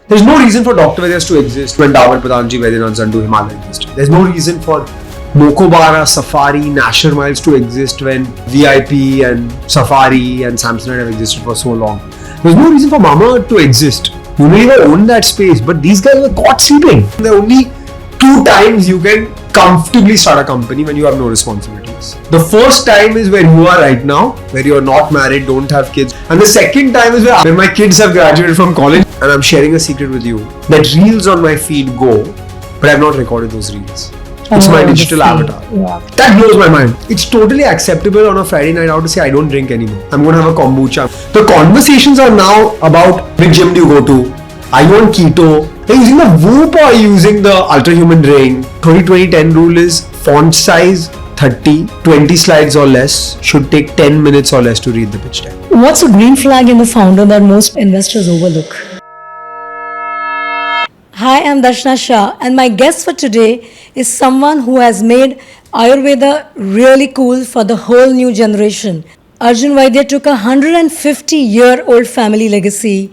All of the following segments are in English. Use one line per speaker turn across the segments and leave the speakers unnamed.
There's no reason for Dr. Vaidyas to exist when Dawar Pradhanji Vaidyanath Zandu Himalaya existed. There's no reason for Mokobara, Safari, Nasher Miles to exist when VIP and Safari and Samsonite have existed for so long. There's no reason for Mama to exist. You may even own that space, but these guys were caught sleeping. There are only 2 times you can comfortably start a company when you have no responsibilities. The first time is where you are right now, where you are not married, don't have kids. And the second time is where my kids have graduated from college and I'm sharing a secret with you that reels on my feed go, but I've not recorded those reels. It's my digital avatar.
Yeah.
That blows my mind. It's totally acceptable on a Friday night out to say I don't drink anymore. I'm going to have a kombucha. The conversations are now about which gym do you go to? Are you on keto? Are you using the Whoop or are you using the Ultra Human Ring? 20-20-10 rule is font size 30, 20 slides or less, should take 10 minutes or less to read the pitch deck.
What's a green flag in the founder that most investors overlook? Hi, I'm Darshana Shah, and my guest for today is someone who has made Ayurveda really cool for the whole new generation. Arjun Vaidya took a 150-year-old family legacy,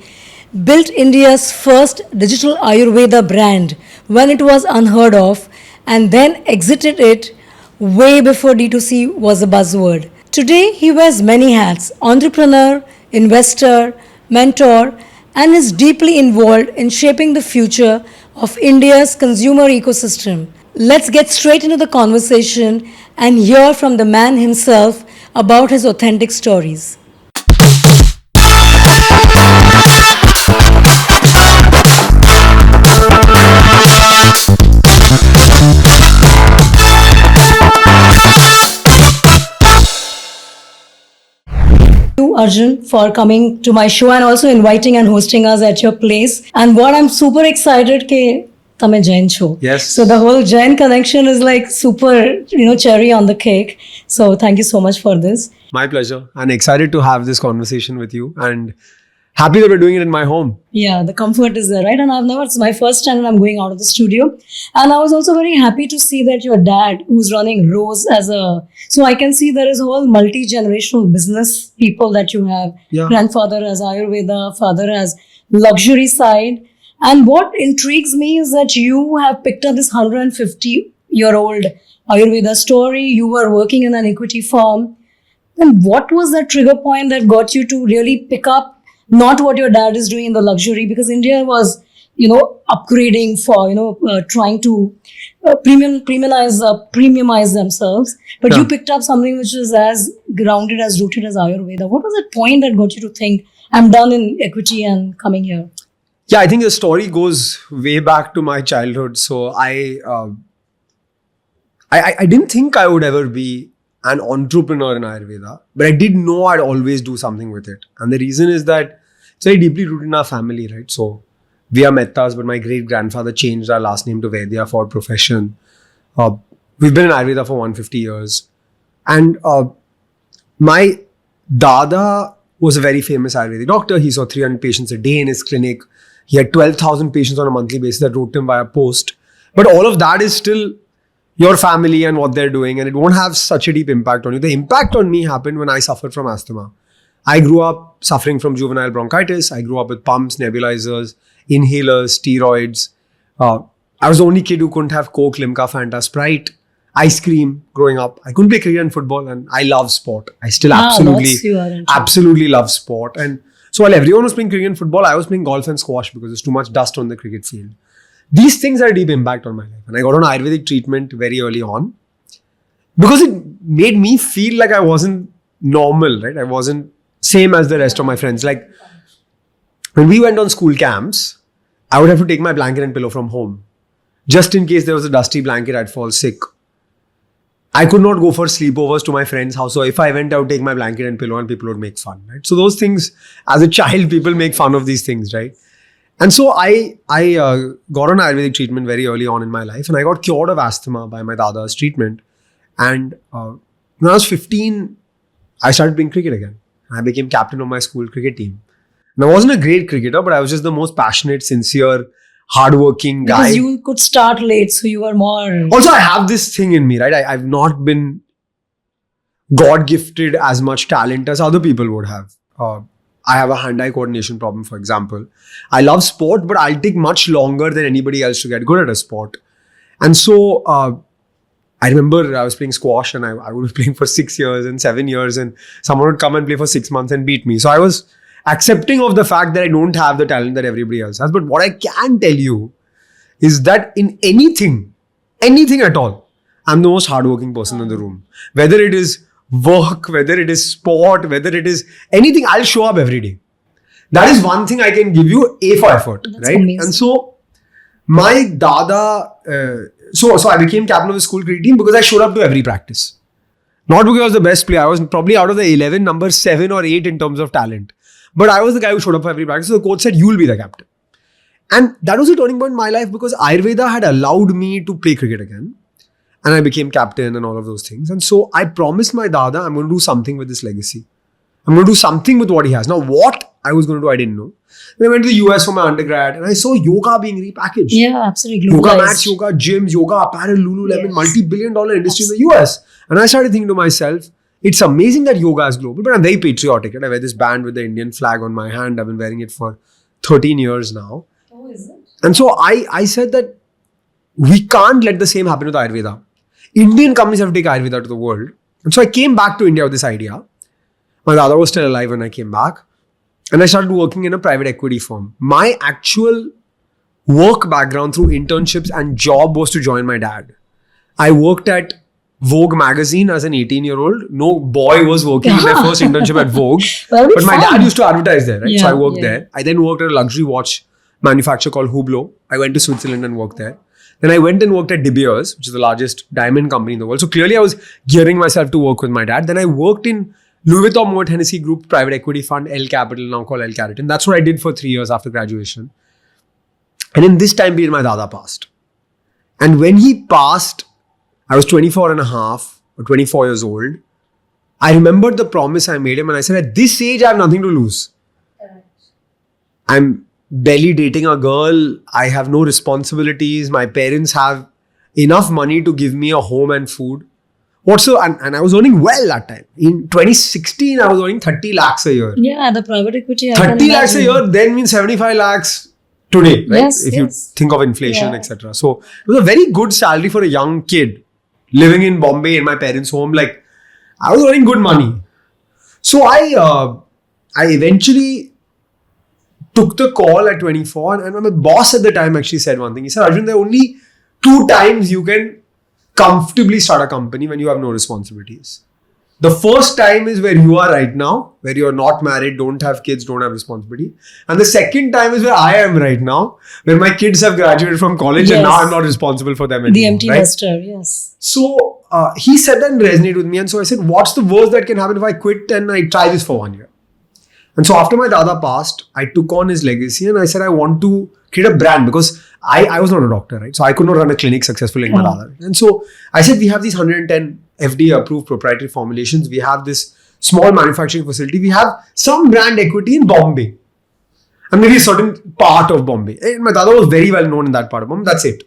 built India's first digital Ayurveda brand when it was unheard of, and then exited it way before D2C was a buzzword. Today, he wears many hats: entrepreneur, investor, mentor, and is deeply involved in shaping the future of India's consumer ecosystem. Let's get straight into the conversation and hear from the man himself about his authentic stories. Arjun, for coming to my show and also inviting and hosting us at your place. And what I'm super excited ke tame Jain cho.
Yes.
So the whole Jain connection is like super, cherry on the cake. So thank you so much for this.
My pleasure. And excited to have this conversation with you and happy that we're doing it in my home.
Yeah, the comfort is there, right? And it's my first time when I'm going out of the studio. And I was also very happy to see that your dad, who's running Rose so I can see there is a whole multi-generational business people that you have.
Yeah.
Grandfather has Ayurveda, father has luxury side. And what intrigues me is that you have picked up this 150-year-old Ayurveda story. You were working in an equity firm. And what was that trigger point that got you to really pick up not what your dad is doing in the luxury, because India was, upgrading for, trying to premiumize themselves. But
Yeah.
you picked up something which is as grounded, as rooted as Ayurveda. What was that point that got you to think, I'm done in equity and coming here?
Yeah, I think the story goes way back to my childhood. So I didn't think I would ever be an entrepreneur in Ayurveda, but I did know I'd always do something with it. And the reason is that it's very deeply rooted in our family, right? So we are Mehtas, but my great-grandfather changed our last name to Vaidya for profession. We've been in Ayurveda for 150 years. And my Dada was a very famous Ayurvedic doctor. He saw 300 patients a day in his clinic. He had 12,000 patients on a monthly basis that wrote him via post. But all of that is still your family and what they're doing, and it won't have such a deep impact on you. The impact on me happened when I suffered from asthma. I grew up suffering from juvenile bronchitis. I grew up with pumps, nebulizers, inhalers, steroids. I was the only kid who couldn't have Coke, Limca, Fanta, Sprite, ice cream growing up. I couldn't play cricket and football, and I love sport. I still absolutely love sport. And so while everyone was playing cricket and football, I was playing golf and squash because there's too much dust on the cricket field. These things had a deep impact on my life. And I got on Ayurvedic treatment very early on because it made me feel like I wasn't normal, right? I wasn't same as the rest of my friends. Like when we went on school camps, I would have to take my blanket and pillow from home. Just in case there was a dusty blanket, I'd fall sick. I could not go for sleepovers to my friend's house. So if I went, I would take my blanket and pillow and people would make fun, right? So those things, as a child, people make fun of these things, right? And so I got on Ayurvedic treatment very early on in my life, and I got cured of asthma by my Dada's treatment. And when I was 15, I started playing cricket again. I became captain of my school cricket team. And I wasn't a great cricketer, but I was just the most passionate, sincere, hardworking guy.
Because you could start late, so you were more...
Also, I have this thing in me, right? I've not been God-gifted as much talent as other people would have. I have a hand-eye coordination problem, for example. I love sport, but I'll take much longer than anybody else to get good at a sport. And so I remember I was playing squash and I would be playing for 6 years and 7 years, and someone would come and play for 6 months and beat me. So I was accepting of the fact that I don't have the talent that everybody else has. But what I can tell you is that in anything at all, I'm the most hardworking person in the room. Whether it is work, whether it is sport, whether it is anything, I'll show up every day. That is one thing I can give you, A for effort,
That's
right?
amazing.
And so my dada, so I became captain of the school cricket team because I showed up to every practice. Not because I was the best player. I was probably out of the 11, number 7 or 8 in terms of talent. But I was the guy who showed up for every practice. So the coach said, you will be the captain. And that was a turning point in my life because Ayurveda had allowed me to play cricket again. And I became captain and all of those things. And so I promised my dada, I'm going to do something with this legacy. I'm going to do something with what he has. Now, what I was going to do, I didn't know. Then I went to the US for my undergrad and I saw yoga being repackaged.
Yeah, absolutely.
Yoga
Globalized.
mats, yoga gyms, yoga apparel, Lululemon,
Yes.
multi-billion-dollar industry in the US. And I started thinking to myself, it's amazing that yoga is global, but I'm very patriotic. And I wear this band with the Indian flag on my hand. I've been wearing it for 13 years now.
Oh, is it?
And so I said that we can't let the same happen with Ayurveda. Indian companies have to take Ayurveda to the world. And so I came back to India with this idea. My father was still alive when I came back. And I started working in a private equity firm. My actual work background through internships and job was to join my dad. I worked at Vogue magazine as an 18-year-old. No boy was working in their first internship at Vogue.
That'll be
But my
fun.
dad used to advertise there, right? So
Yeah,
I worked
yeah.
there. I then worked at a luxury watch manufacturer called Hublot. I went to Switzerland and worked there. Then I went and worked at De Beers, which is the largest diamond company in the world. So clearly I was gearing myself to work with my dad. Then I worked in Louis Vuitton Moet Hennessy Group private equity fund, L Capital, now called L Carrington. That's what I did for 3 years after graduation. And in this time period, my dada passed. And when he passed, I was 24 and a half or 24 years old. I remembered the promise I made him and I said, at this age, I have nothing to lose. I'm barely dating a girl. I have no responsibilities. My parents have enough money to give me a home and food. And I was earning well that time. In 2016, I was earning 30 lakhs a year.
Yeah, the private equity. I can
30 lakhs a
imagine.
year then means 75 lakhs today, right?
Yes,
if
yes.
you think of inflation,
Yeah.
etc. So it was a very good salary for a young kid living in Bombay in my parents' home. Like I was earning good money. So I eventually took the call at 24 and my boss at the time actually said one thing. He said, Arjun, there are only 2 times you can comfortably start a company when you have no responsibilities. The first time is where you are right now, where you are not married, don't have kids, don't have responsibility. And the second time is where I am right now, where my kids have graduated from college and
Yes.
now I'm not responsible for them anymore.
The empty
right?
nester, yes.
So he said that and resonated with me. And so I said, what's the worst that can happen if I quit and I try this for 1 year? And so after my dada passed, I took on his legacy and I said, I want to create a brand because I was not a doctor, right? So I could not run a clinic successfully like my dada. And so I said, we have these 110 FDA approved proprietary formulations. We have this small manufacturing facility. We have some brand equity in Bombay. And maybe a certain part of Bombay. And my dada was very well known in that part of Bombay. That's it.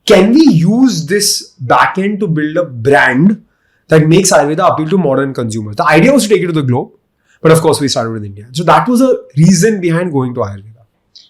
Can we use this back end to build a brand that makes Ayurveda appeal to modern consumers? The idea was to take it to the globe. But of course, we started with India. So that was a reason behind going to Ayurveda.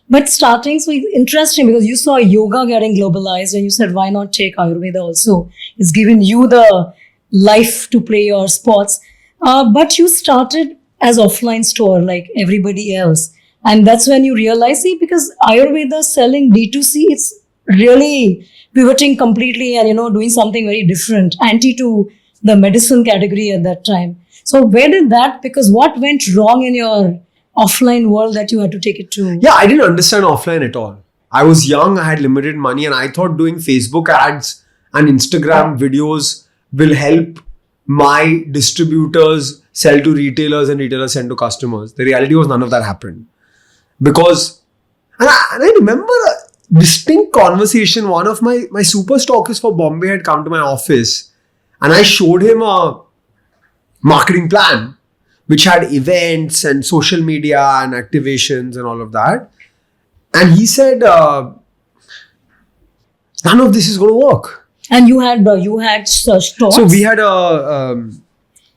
But starting, so it's interesting because you saw yoga getting globalized and you said, why not take Ayurveda also? It's given you the life to play your sports. But you started as offline store like everybody else. And that's when you realize, see, because Ayurveda selling D2C, it's really pivoting completely and, doing something very different, anti to the medicine category at that time. So where did that, because what went wrong in your offline world that you had to take it to?
Yeah, I didn't understand offline at all. I was young, I had limited money, and I thought doing Facebook ads and Instagram videos will help my distributors sell to retailers and retailers send to customers. The reality was none of that happened. Because, and I remember a distinct conversation. One of my super stockists for Bombay had come to my office and I showed him a marketing plan which had events and social media and activations and all of that. And he said, none of this is going to work.
And you had stores.
So we had a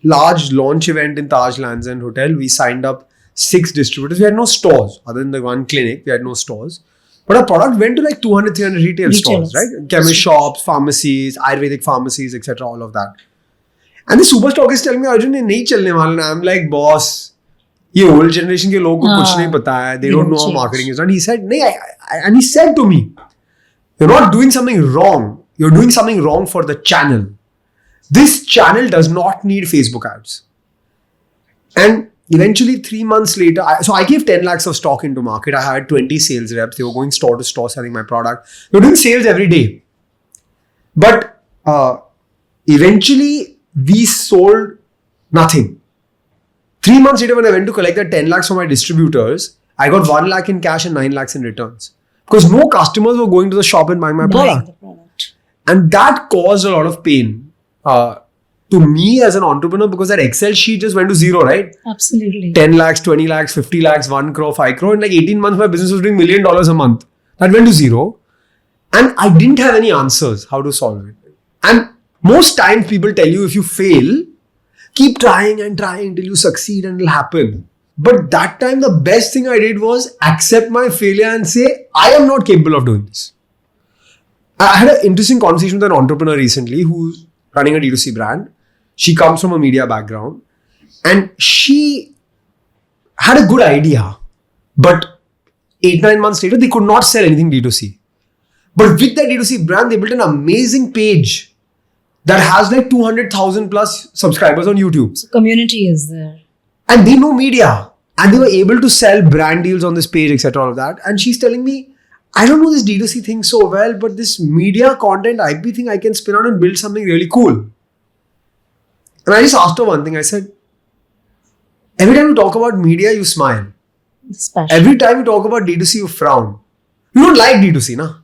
large launch event in Taj Lands End Hotel. We signed up 6 distributors. We had no stores. Other than the one clinic, we had no stores. But our product went to like 200, 300 retail stores, right? Chemist shops, pharmacies, Ayurvedic pharmacies, etc. All of that. And the super stockist telling me, Arjun, ये नहीं चलने वाला. I'm like, boss, ये old generation के लोगों को कुछ नहीं पता है. They don't know how marketing is done. He said, नहीं, and he said to me, you're not doing something wrong. You're doing something wrong for the channel. This channel does not need Facebook ads. And eventually 3 months later, so I gave 10 lakhs of stock into market. I had 20 sales reps. They were going store to store selling my product. They were doing sales every day. But eventually we sold nothing. 3 months later when I went to collect that 10 lakhs from my distributors, I got 1 lakh in cash and 9 lakhs in returns. Because no customers were going to the shop and buying my product. And that caused a lot of pain to me as an entrepreneur, because that Excel sheet just went to zero, right?
Absolutely.
10 lakhs, 20 lakhs, 50 lakhs, 1 crore, 5 crore. In like 18 months, my business was doing $1 million a month. That went to zero. And I didn't have any answers how to solve it. And most times people tell you if you fail, keep trying and trying till you succeed and it'll happen. But that time, the best thing I did was accept my failure and say, I am not capable of doing this. I had an interesting conversation with an entrepreneur recently who's running a D2C brand. She comes from a media background and she had a good idea. But 8-9 months later, they could not sell anything D2C. But with that D2C brand, they built an amazing page that has like 200,000 plus subscribers on YouTube.
So community is there.
And they know media. And they were able to sell brand deals on this page, etc. All of that. And she's telling me, I don't know this D2C thing so well, but this media content IP thing I can spin out and build something really cool. And I just asked her one thing. I said, every time you talk about media, you smile. Every time you talk about D2C, you frown. You don't like D2C, na?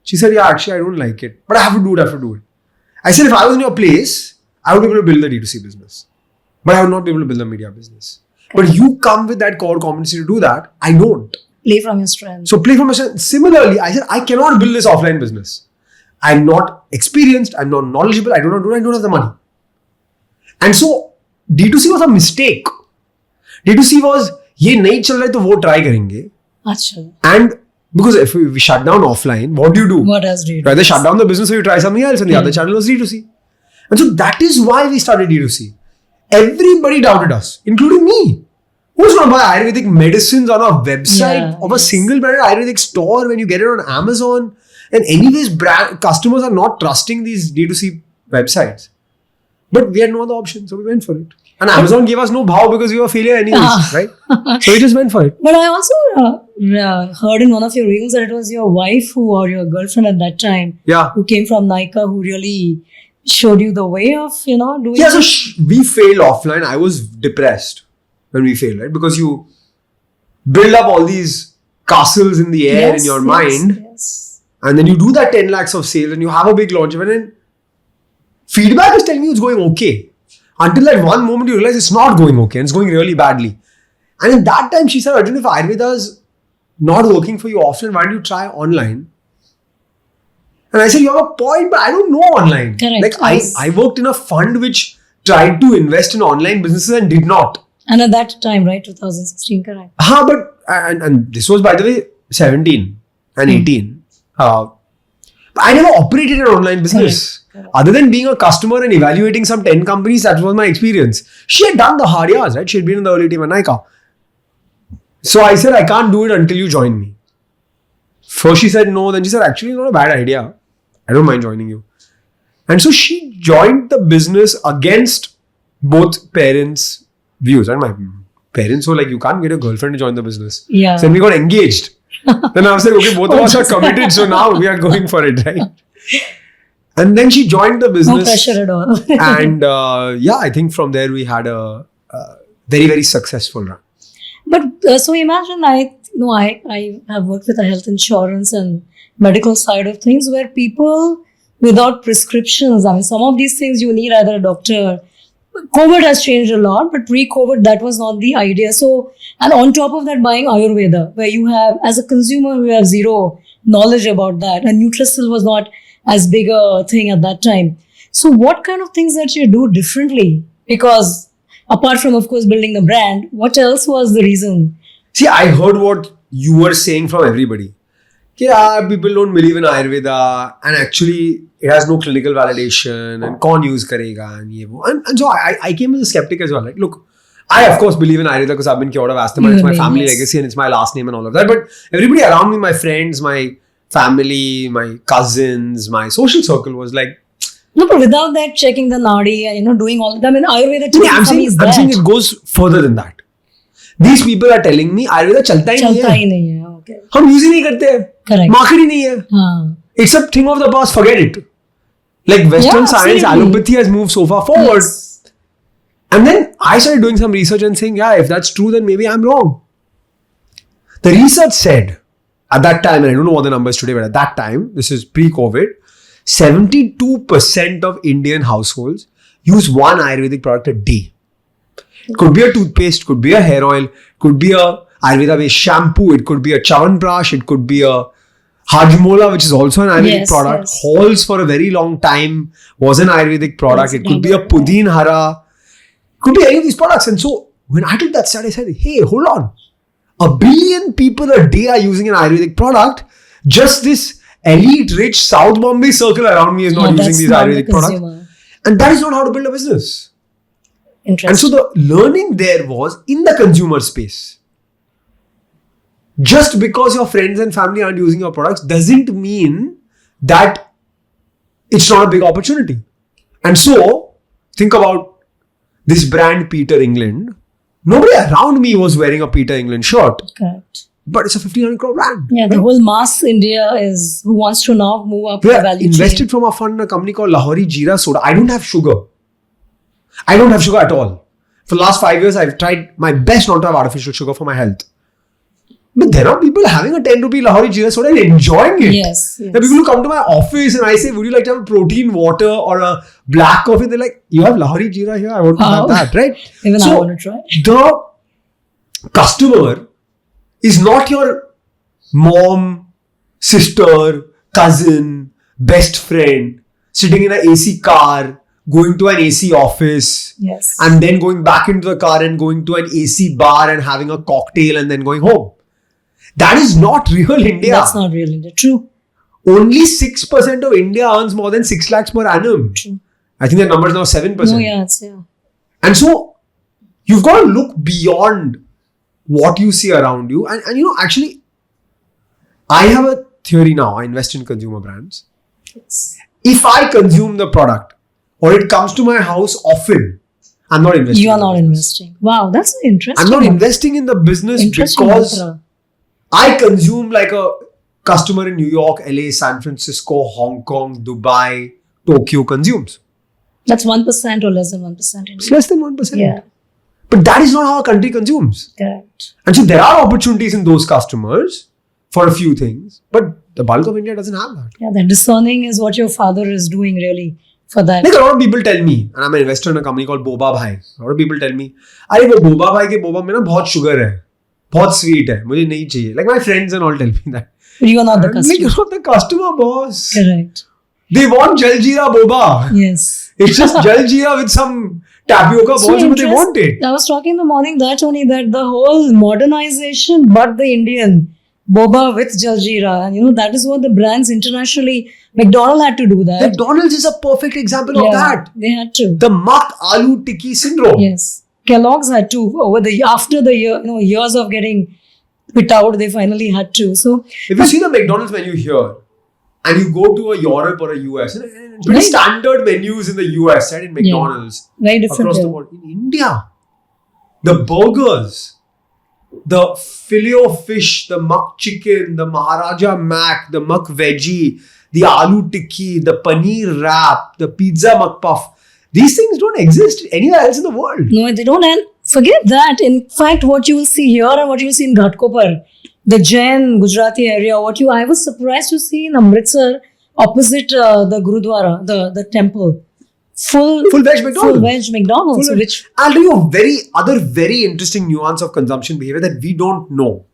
She said, yeah, actually, I don't like it. But I have to do it. I said, if I was in your place, I would be able to build the D2C business. But I would not be able to build the media business. But you come with that core competency to do that. I don't.
Play from your strength.
So play from your strength. Similarly, I said, I cannot build this offline business. I'm not experienced. I'm not knowledgeable. I don't have the money. And so D2C was a mistake. D2C was, ये नहीं चल रहा है तो वो try करेंगे.
Achha.
And because if we shut down offline, what do?
What else do you do?
Either shut down the business or you try something else, and the other channel was D2C. And so that is why we started D2C. Everybody doubted us, including me. Who's going to buy Ayurvedic medicines on a website of a single branded Ayurvedic store when you get it on Amazon? And anyways, customers are not trusting these D2C websites. But we had no other option, so we went for it. And Amazon gave us no bhav because we were a failure anyways, right? So we just went for it.
But I also heard in one of your reels that it was your wife or your girlfriend at that time who came from Nykaa who really showed you the way of, doing
it. So we failed offline. I was depressed when we failed, right? Because you build up all these castles in the air in your mind.
Yes.
And then you do that 10 lakhs of sales and you have a big launch event and feedback is telling you it's going okay. Until that one moment you realize it's not going okay and it's going really badly. And in that time she said, Arjun, if Ayurveda is not working for you offline, why don't you try online? And I said, you have a point, but I don't know online.
Correct.
Like I worked in a fund which tried to invest in online businesses and did not.
And at that time, right, 2016, correct.
But and this was, by the way, 17 and 18. But I never operated an online business. Correct. Other than being a customer and evaluating some 10 companies, that was my experience. She had done the hard yards, right? She had been in the early team at Nykaa. So I said, I can't do it until you join me. First she said no, then she said, actually, not a bad idea. I don't mind joining you. And so she joined the business against both parents' views. And my parents were like, you can't get a girlfriend to join the business.
Yeah.
So then we got engaged. Then I was like, okay, both of us are committed, so now we are going for it, right? And then she joined the business.
No pressure at all.
And I think from there we had a very, very successful run.
But so imagine I have worked with a health insurance and medical side of things where people without prescriptions, I mean, some of these things you need either a doctor. COVID has changed a lot, but pre-COVID, that was not the idea. So, and on top of that, buying Ayurveda, where you have, as a consumer, you have zero knowledge about that. And Nutrisil was not as big a thing at that time. So, what kind of things that you do differently? Because Apart from, of course, building the brand, what else was the reason?
See, I heard what you were saying from everybody. People don't believe in Ayurveda and actually it has no clinical validation and kaun use karega and ye wo. And so I came as a skeptic as well. Like, look, I of course believe in Ayurveda because I've been cured of asthma. It's my family legacy and it's my last name and all of that. But everybody around me, my friends, my family, my cousins, my social circle was like,
no, but without that, checking the nadi and doing all of that, I mean, Ayurveda
I'm saying it goes further than that. These people are telling me Ayurveda chalta hi nahi hai.
Okay.
हम use ही नहीं करते हैं.
Correct.
Market ही नहीं है. It's a thing of the past. Forget it. Like Western science, allopathy has moved so far forward. Yes. And then I started doing some research and saying, if that's true, then maybe I'm wrong. The research said at that time, and I don't know what the number is today, but at that time, this is pre-COVID, 72% of Indian households use one Ayurvedic product a day. Could be a toothpaste, could be a hair oil, could be a Ayurveda-based shampoo, it could be a Chawanprash, it could be a Hajmola, which is also an Ayurvedic product. Yes. Halls for a very long time was an Ayurvedic product. It could be a Pudin Hara, could be any of these products. And so when I took that study, I said, hey, hold on. 1 billion people a day are using an Ayurvedic product. Just this elite, rich South Bombay circle around me is not using these Ayurvedic products. And that is not how to build a business. Interesting. And so the learning there was in the consumer space. Just because your friends and family aren't using your products doesn't mean that it's not a big opportunity. And so, think about this brand Peter England. Nobody around me was wearing a Peter England shirt. Correct. But it's a 1,500 crore brand.
Yeah, the whole mass India is who wants to now move up the value chain.
Invested from a fund in a company called Lahori Jeera Soda. I don't have sugar. I don't have sugar at all. For the last 5 years, I've tried my best not to have artificial sugar for my health. But there are people having a 10 rupee Lahori Jeera Soda and enjoying it.
Yes.
There are people who come to my office and I say, would you like to have a protein water or a black coffee? They're like, you have Lahori Jeera here? I want to have that, right?
Even I want to try.
The customer is not your mom, sister, cousin, best friend, sitting in an AC car, going to an AC office,
yes,
and then going back into the car and going to an AC bar and having a cocktail and then going home. That is not real India.
That's not real India. True.
Only 6% of India earns more than 6 lakhs per annum.
True.
I think that number is now 7%.
No, yeah.
And so, you've got to look beyond what you see around you. And actually, I have a theory now. I invest in consumer brands.
Yes.
If I consume the product or it comes to my house often, I'm not investing.
You are not investing. Wow, that's interesting.
I'm not investing in the business because I consume like a customer in New York, LA, San Francisco, Hong Kong, Dubai, Tokyo consumes.
That's 1% or less than 1%.
It's less than 1%.
Yeah.
But that is not how a country consumes.
Correct.
And so there are opportunities in those customers for a few things. But the bulk of India doesn't have that.
Yeah, the discerning is what your father is doing really for that.
Like a lot of people tell me, and I'm an investor in a company called Boba Bhai. A lot of people tell me, अरे वो Boba Bhai के boba में ना बहुत sugar है, बहुत sweet है, मुझे नहीं चाहिए. Like my friends and all tell me that.
But you are not the customer.
Like you're not the customer, boss.
Correct.
They want Jaljeera boba.
Yes.
It's just Jaljeera with some tapioca balls, but they want it.
I was talking in the morning that only that the whole modernization, but the Indian boba with Jaljeera, and that is what the brands internationally. McDonald's had to do that.
McDonald's is a perfect example of that.
They had to.
The Mak Aloo Tikki syndrome.
Yes. Kellogg's had to after the years of getting put out, they finally had to. So
if you see the McDonald's menu here and you go to a Europe or a US, pretty standard menus in the US, right? In McDonald's,
very different
across the world. In India, the burgers, the filet of fish, the Mak chicken, the Maharaja Mac, the Mak veggie, the aloo tikki, the paneer wrap, the pizza McPuff. These things don't exist anywhere else in the world.
No, they don't. And forget that. In fact, what you will see here and what you will see in Ghatkopar, the Jain Gujarati area, I was surprised to see in Amritsar, opposite the Gurudwara, the temple, full veg McDonald's.
I'll tell you a very interesting nuance of consumption behavior that we don't know.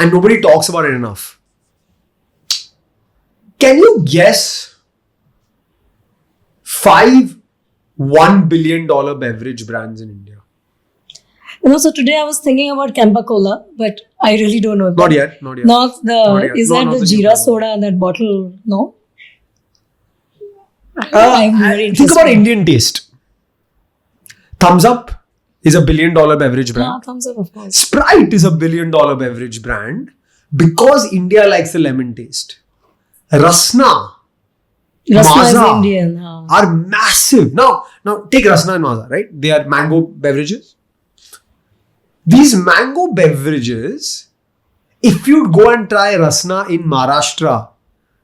And nobody talks about it enough. Can you guess 5 $1 billion beverage brands in India?
So today I was thinking about Campa Cola, but I really don't know.
Not yet. Not yet.
Not the,
Not yet.
is
No,
that
not
the
the new
Jeera
flavor.
soda in that bottle? No? I'm very
Think
interested.
about Indian taste. Thumbs Up is a $1 billion beverage brand.
Ah, thumbs up, of course.
Sprite is a $1 billion beverage brand because India likes the lemon taste. Rasna,
Rasna is
Maaza
Indian.
are massive. Now take Rasna and Maaza, right? They are mango beverages. These mango beverages, if you go and try Rasna in Maharashtra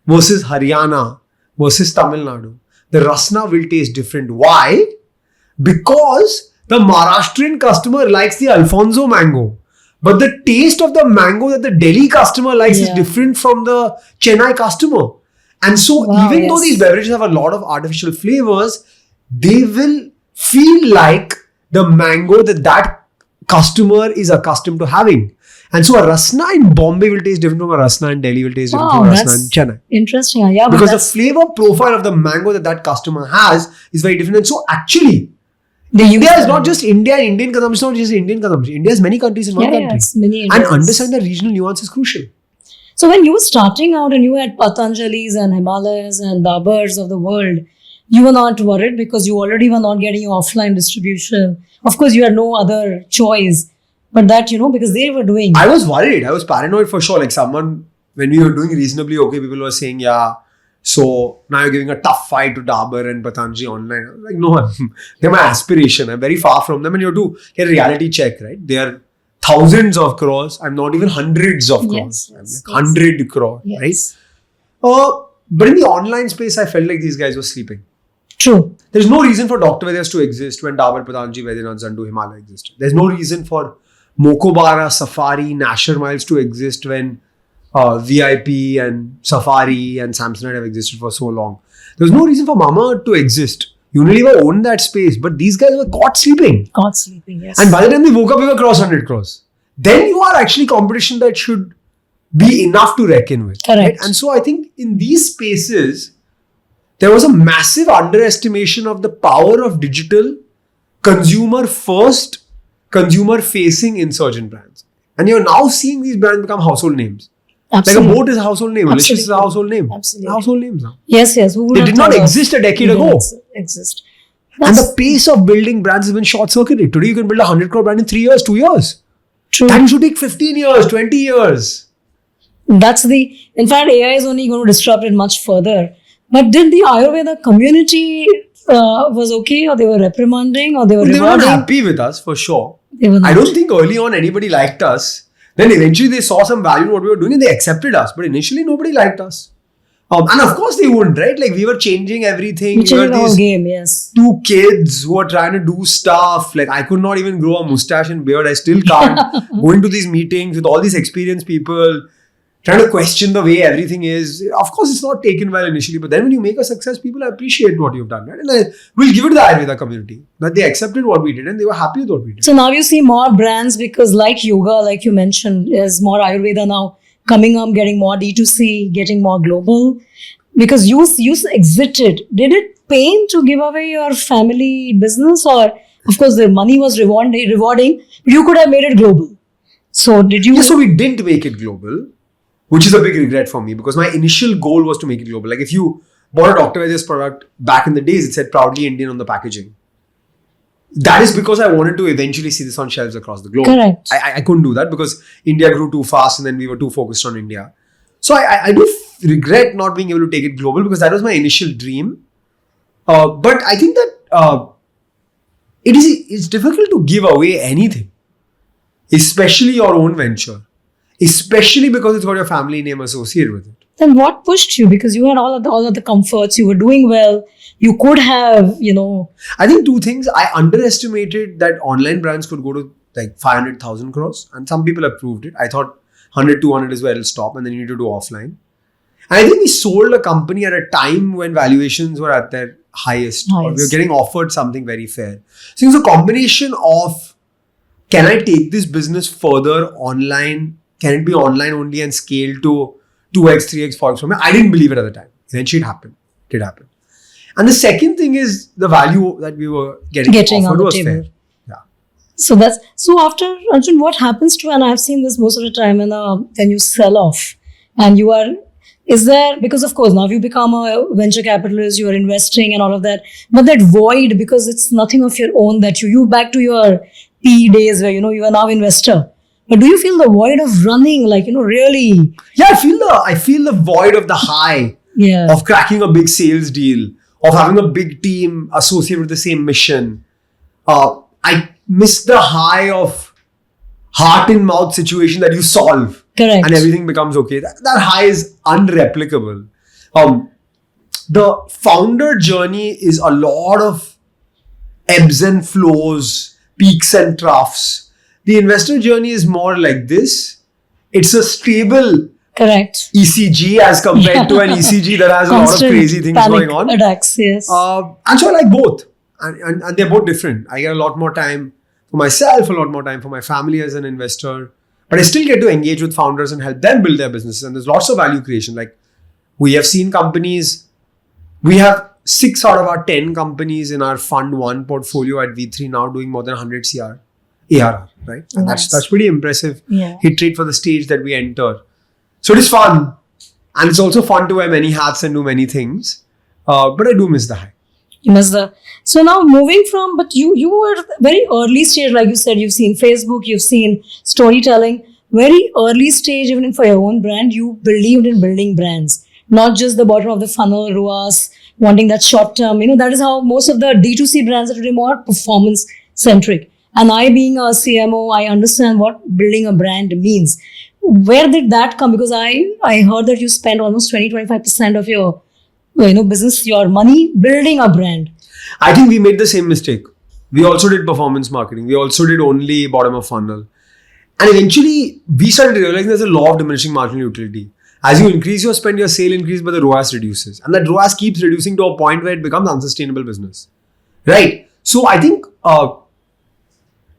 versus Haryana versus Tamil Nadu, the Rasna will taste different. Why? Because the Maharashtrian customer likes the Alfonso mango. But the taste of the mango that the Delhi customer likes is
Yeah.
different from the Chennai customer. And so
Wow,
even though
yes.
these beverages have a lot of artificial flavors, they will feel like the mango that customer is accustomed to having. And so a Rasna in Bombay will taste different from a Rasna in Delhi, will taste different
Wow,
from a Rasna in
that's
Chennai.
interesting. Yeah, but
Because the
that's,
flavor profile of the mango that customer has is very different. And so actually,
they use
India is
that.
not just India and Indian consumption, it's not just Indian consumption. India has many countries in one
Yeah,
country.
it's many
And
Indians.
understand the regional nuance is crucial.
So when you were starting out and you had Patanjali's and Himalayas and Daburs of the world, you were not worried because you already were not getting your offline distribution. Of course, you had no other choice. But that, because they were doing.
I was worried. I was paranoid for sure. Like someone, when we were doing reasonably okay, people were saying, yeah, so now you're giving a tough fight to Dabur and Patanjali online. I was like, no, they're my aspiration. I'm very far from them. And you have to get a reality check, right? They are thousands of crores. I'm not even hundreds of crores.
Yes,
I'm
yes,
like 100 crore,
Yes.
right? But in the online space, I felt like these guys were sleeping.
True.
There's no reason for Dr. Vedyas to exist when Dabur, Patanjali, Vaidyanath, Zandu, Himalaya existed. There's no reason for Mokobara, Safari, Nasher Miles to exist when VIP and Safari and Samsonite have existed for so long. There's no reason for Mama to exist. Unilever owned that space, but these guys were caught sleeping.
Caught sleeping, yes.
And by the time they woke up, we were cross 100 crores. Then you are actually competition that should be enough to reckon with.
Correct.
Right? And so I think in these spaces, there was a massive underestimation of the power of digital, consumer first, consumer facing insurgent brands. And you're now seeing these brands become household names.
Absolutely.
Like a boat is a household name, Delicious is a
Absolutely.
household name.
Absolutely.
Household names now.
Yes. Who would
They
have
did not
thought of-
exist a decade
They
ago.
didn't exist.
And
That's
the pace of building brands has been short circuited. Today you can build a 100 crore brand in 3 years, 2 years.
true.
That should take 15 years, 20 years.
In fact, AI is only going to disrupt it much further. But did the Ayurveda community was okay, or they were reprimanding, or they were
They were not
rewarding?
happy with us for sure.
They were not.
I don't think early on anybody liked us. Then eventually they saw some value in what we were doing and they accepted us. But initially nobody liked us. And of course they wouldn't, right? Like we were changing everything.
Which
We
is
were
the whole
these
game, yes.
2 kids who are trying to do stuff. Like I could not even grow a mustache and beard. I still can't. Going to these meetings with all these experienced people, trying to question the way everything is. Of course, it's not taken well initially, but then when you make a success, people appreciate what you've done, right? And we'll give it to the Ayurveda community that they accepted what we did and they were happy with what we did.
So now you see more brands because, like yoga, like you mentioned, is more Ayurveda now coming up, getting more D2C, getting more global. Because you exited. Did it pain to give away your family business, or of course the money was rewarding, but you could have made it global. So did you?
Yeah, so we didn't make it global, which is a big regret for me because my initial goal was to make it global. Like if you bought a Dr. Vaidya's product back in the days, it said proudly Indian on the packaging. That is because I wanted to eventually see this on shelves across the globe.
Correct.
I couldn't do that because India grew too fast and then we were too focused on India. So I do regret not being able to take it global because that was my initial dream. But I think that it's difficult to give away anything, especially your own venture, especially because it's got your family name associated with it.
Then what pushed you? Because you had all of the comforts. You were doing well. You could have,
I think 2 things. I underestimated that online brands could go to like 500,000 crores, and some people have proved it. I thought 100, 200 is where it'll stop, and then you need to do offline. And I think we sold a company at a time when valuations were at their highest. Or we were getting offered something very fair. So it's a combination of, can I take this business further online? Can it be online only and scale to 2x, 3x, 4x from it? I didn't believe it at the time. Eventually it happened. It did happen. And the second thing is the value that we were getting
on
offered
the
was
table.
fair. Yeah.
So after Arjun, what happens to, and I've seen this most of the time when you sell off and you are, is there, because of course now you become a venture capitalist, you are investing and all of that, but that void, because it's nothing of your own, that you back to your PE days where, you are now investor. But do you feel the void of running, like, really?
Yeah, I feel the void of the high
Yeah.
of cracking a big sales deal, of having a big team associated with the same mission. I miss the high of heart in mouth situation that you solve.
Correct.
And everything becomes okay. That high is unreplicable. The founder journey is a lot of ebbs and flows, peaks and troughs. The investor journey is more like this. It's a stable
Correct.
ECG as compared to an ECG that has a lot of
Constant
crazy things
panic
going on.
attacks, yes.
And so I like both. And they're both different. I get a lot more time for myself, a lot more time for my family as an investor. But I still get to engage with founders and help them build their businesses. And there's lots of value creation. Like, we have seen companies, we have 6 out of our 10 companies in our Fund 1 portfolio at V3 now doing more than 100 CR ARR, right? And
Nice.
that's pretty impressive
Yeah.
hit rate for the stage that we enter. So it is fun. And it's also fun to wear many hats and do many things. But I do miss the high.
You must so now moving from, but you were very early stage, like you said, you've seen Facebook, you've seen storytelling, very early stage, even for your own brand, you believed in building brands, not just the bottom of the funnel, ROAS, wanting that short term. That is how most of the D2C brands are today more performance centric. And I, being a CMO, I understand what building a brand means. Where did that come? Because I heard that you spend almost 20-25% of your business, your money building a brand.
I think we made the same mistake. We also did performance marketing. We also did only bottom of funnel. And eventually, we started realizing there's a law of diminishing marginal utility. As you increase your spend, your sale increases, but the ROAS reduces. And that ROAS keeps reducing to a point where it becomes unsustainable business. Right? So I think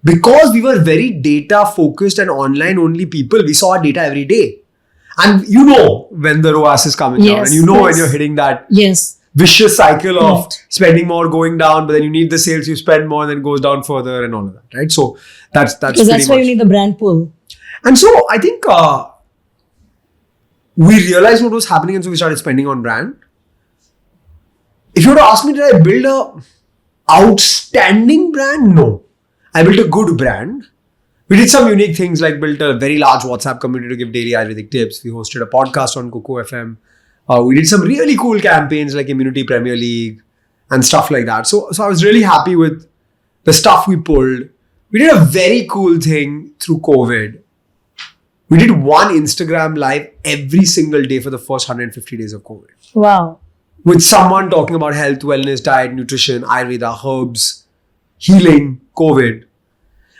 because we were very data focused and online only people, we saw our data every day. And when the ROAS is coming down, and when you're hitting that vicious cycle of spending more, going down, but then you need the sales, you spend more, and then it goes down further and all of that, right? So that's
because that's why you need the brand pull.
And so I think we realized what was happening, and so we started spending on brand. If you were to ask me, did I build a outstanding brand? No. I built a good brand. We did some unique things, like built a very large WhatsApp community to give daily Ayurvedic tips. We hosted a podcast on Coco FM. We did some really cool campaigns like Immunity Premier League and stuff like that. So I was really happy with the stuff we pulled. We did a very cool thing through COVID. We did one Instagram live every single day for the first 150 days of COVID.
Wow.
With someone talking about health, wellness, diet, nutrition, Ayurveda, herbs, healing, COVID. And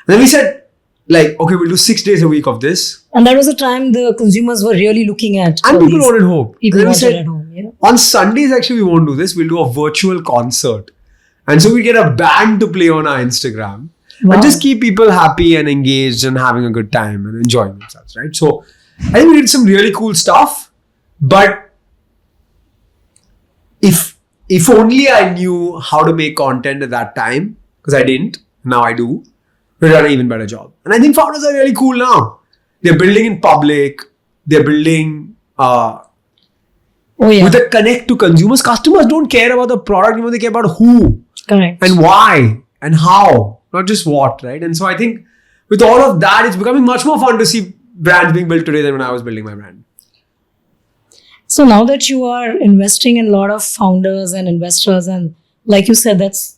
then we said, okay, we'll do 6 days a week of this.
And that was the time the consumers were really looking at.
And people wanted hope.
People
and then
wanted at home. Yeah.
On Sundays, actually, we won't do this. We'll do a virtual concert. And so we get a band to play on our Instagram.
Wow.
And just keep people happy and engaged and having a good time and enjoying themselves, right? So I think we did some really cool stuff. But if only I knew how to make content at that time, because I didn't, now I do, we've done an even better job. And I think founders are really cool now. They're building in public. They're building with a connect to consumers. Customers don't care about the product, they care about who.
Correct.
And why and how, not just what, right? And so I think with all of that, it's becoming much more fun to see brands being built today than when I was building my brand.
So now that you are investing in a lot of founders and investors, and like you said, that's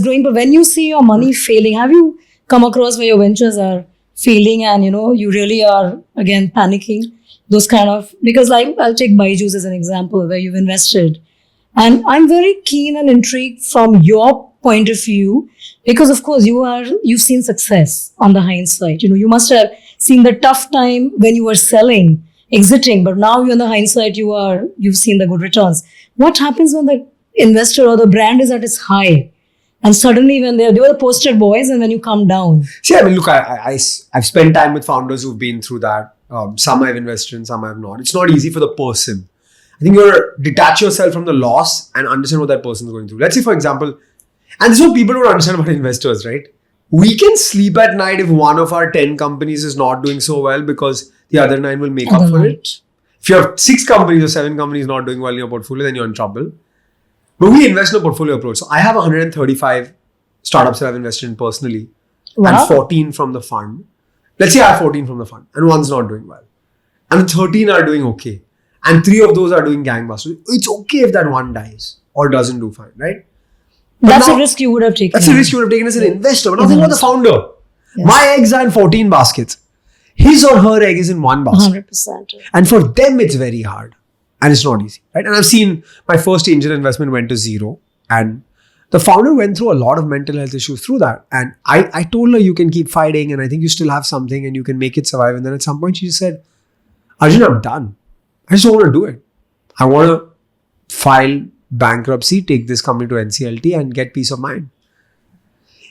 growing. But when you see your money failing, have you come across where your ventures are failing and you really are again panicking? Those kind of, because I'll take Byju's as an example where you've invested. And I'm very keen and intrigued from your point of view, because of course you've seen success on the hindsight. You must have seen the tough time when you were selling, exiting, but now you're on the hindsight, you've seen the good returns. What happens when the investor or the brand is at its high? And suddenly when they were the poster boys, and when you come down.
See, look, I've spent time with founders who've been through that. Some I've invested in, some I've not. It's not easy for the person. I think you detach yourself from the loss and understand what that person is going through. Let's say, for example, and this is what people don't understand about investors, right? we can sleep at night if one of our 10 companies is not doing so well because the other 9 will make up for it. If you have 6 companies or 7 companies not doing well in your portfolio, then you're in trouble. But we invest in a portfolio approach. So I have 135 startups that I've invested in personally.
Wow.
And 14 from the fund. Let's say I have 14 from the fund and one's not doing well. And the 13 are doing okay. And 3 of those are doing gangbusters. It's okay if that one dies or doesn't do fine, right?
That's a risk you would have taken.
That's a risk you would have taken as an investor. But now think about the founder.
Yes.
My eggs are in 14 baskets. His or her egg is in one basket.
100%.
And for them, it's very hard. And it's not easy, right? And I've seen my first angel investment went to zero. And the founder went through a lot of mental health issues through that. And I told her, you can keep fighting and I think you still have something and you can make it survive. And then at some point she said, Arjun, I'm done. I just don't want to do it. I want to file bankruptcy, take this company to NCLT and get peace of mind.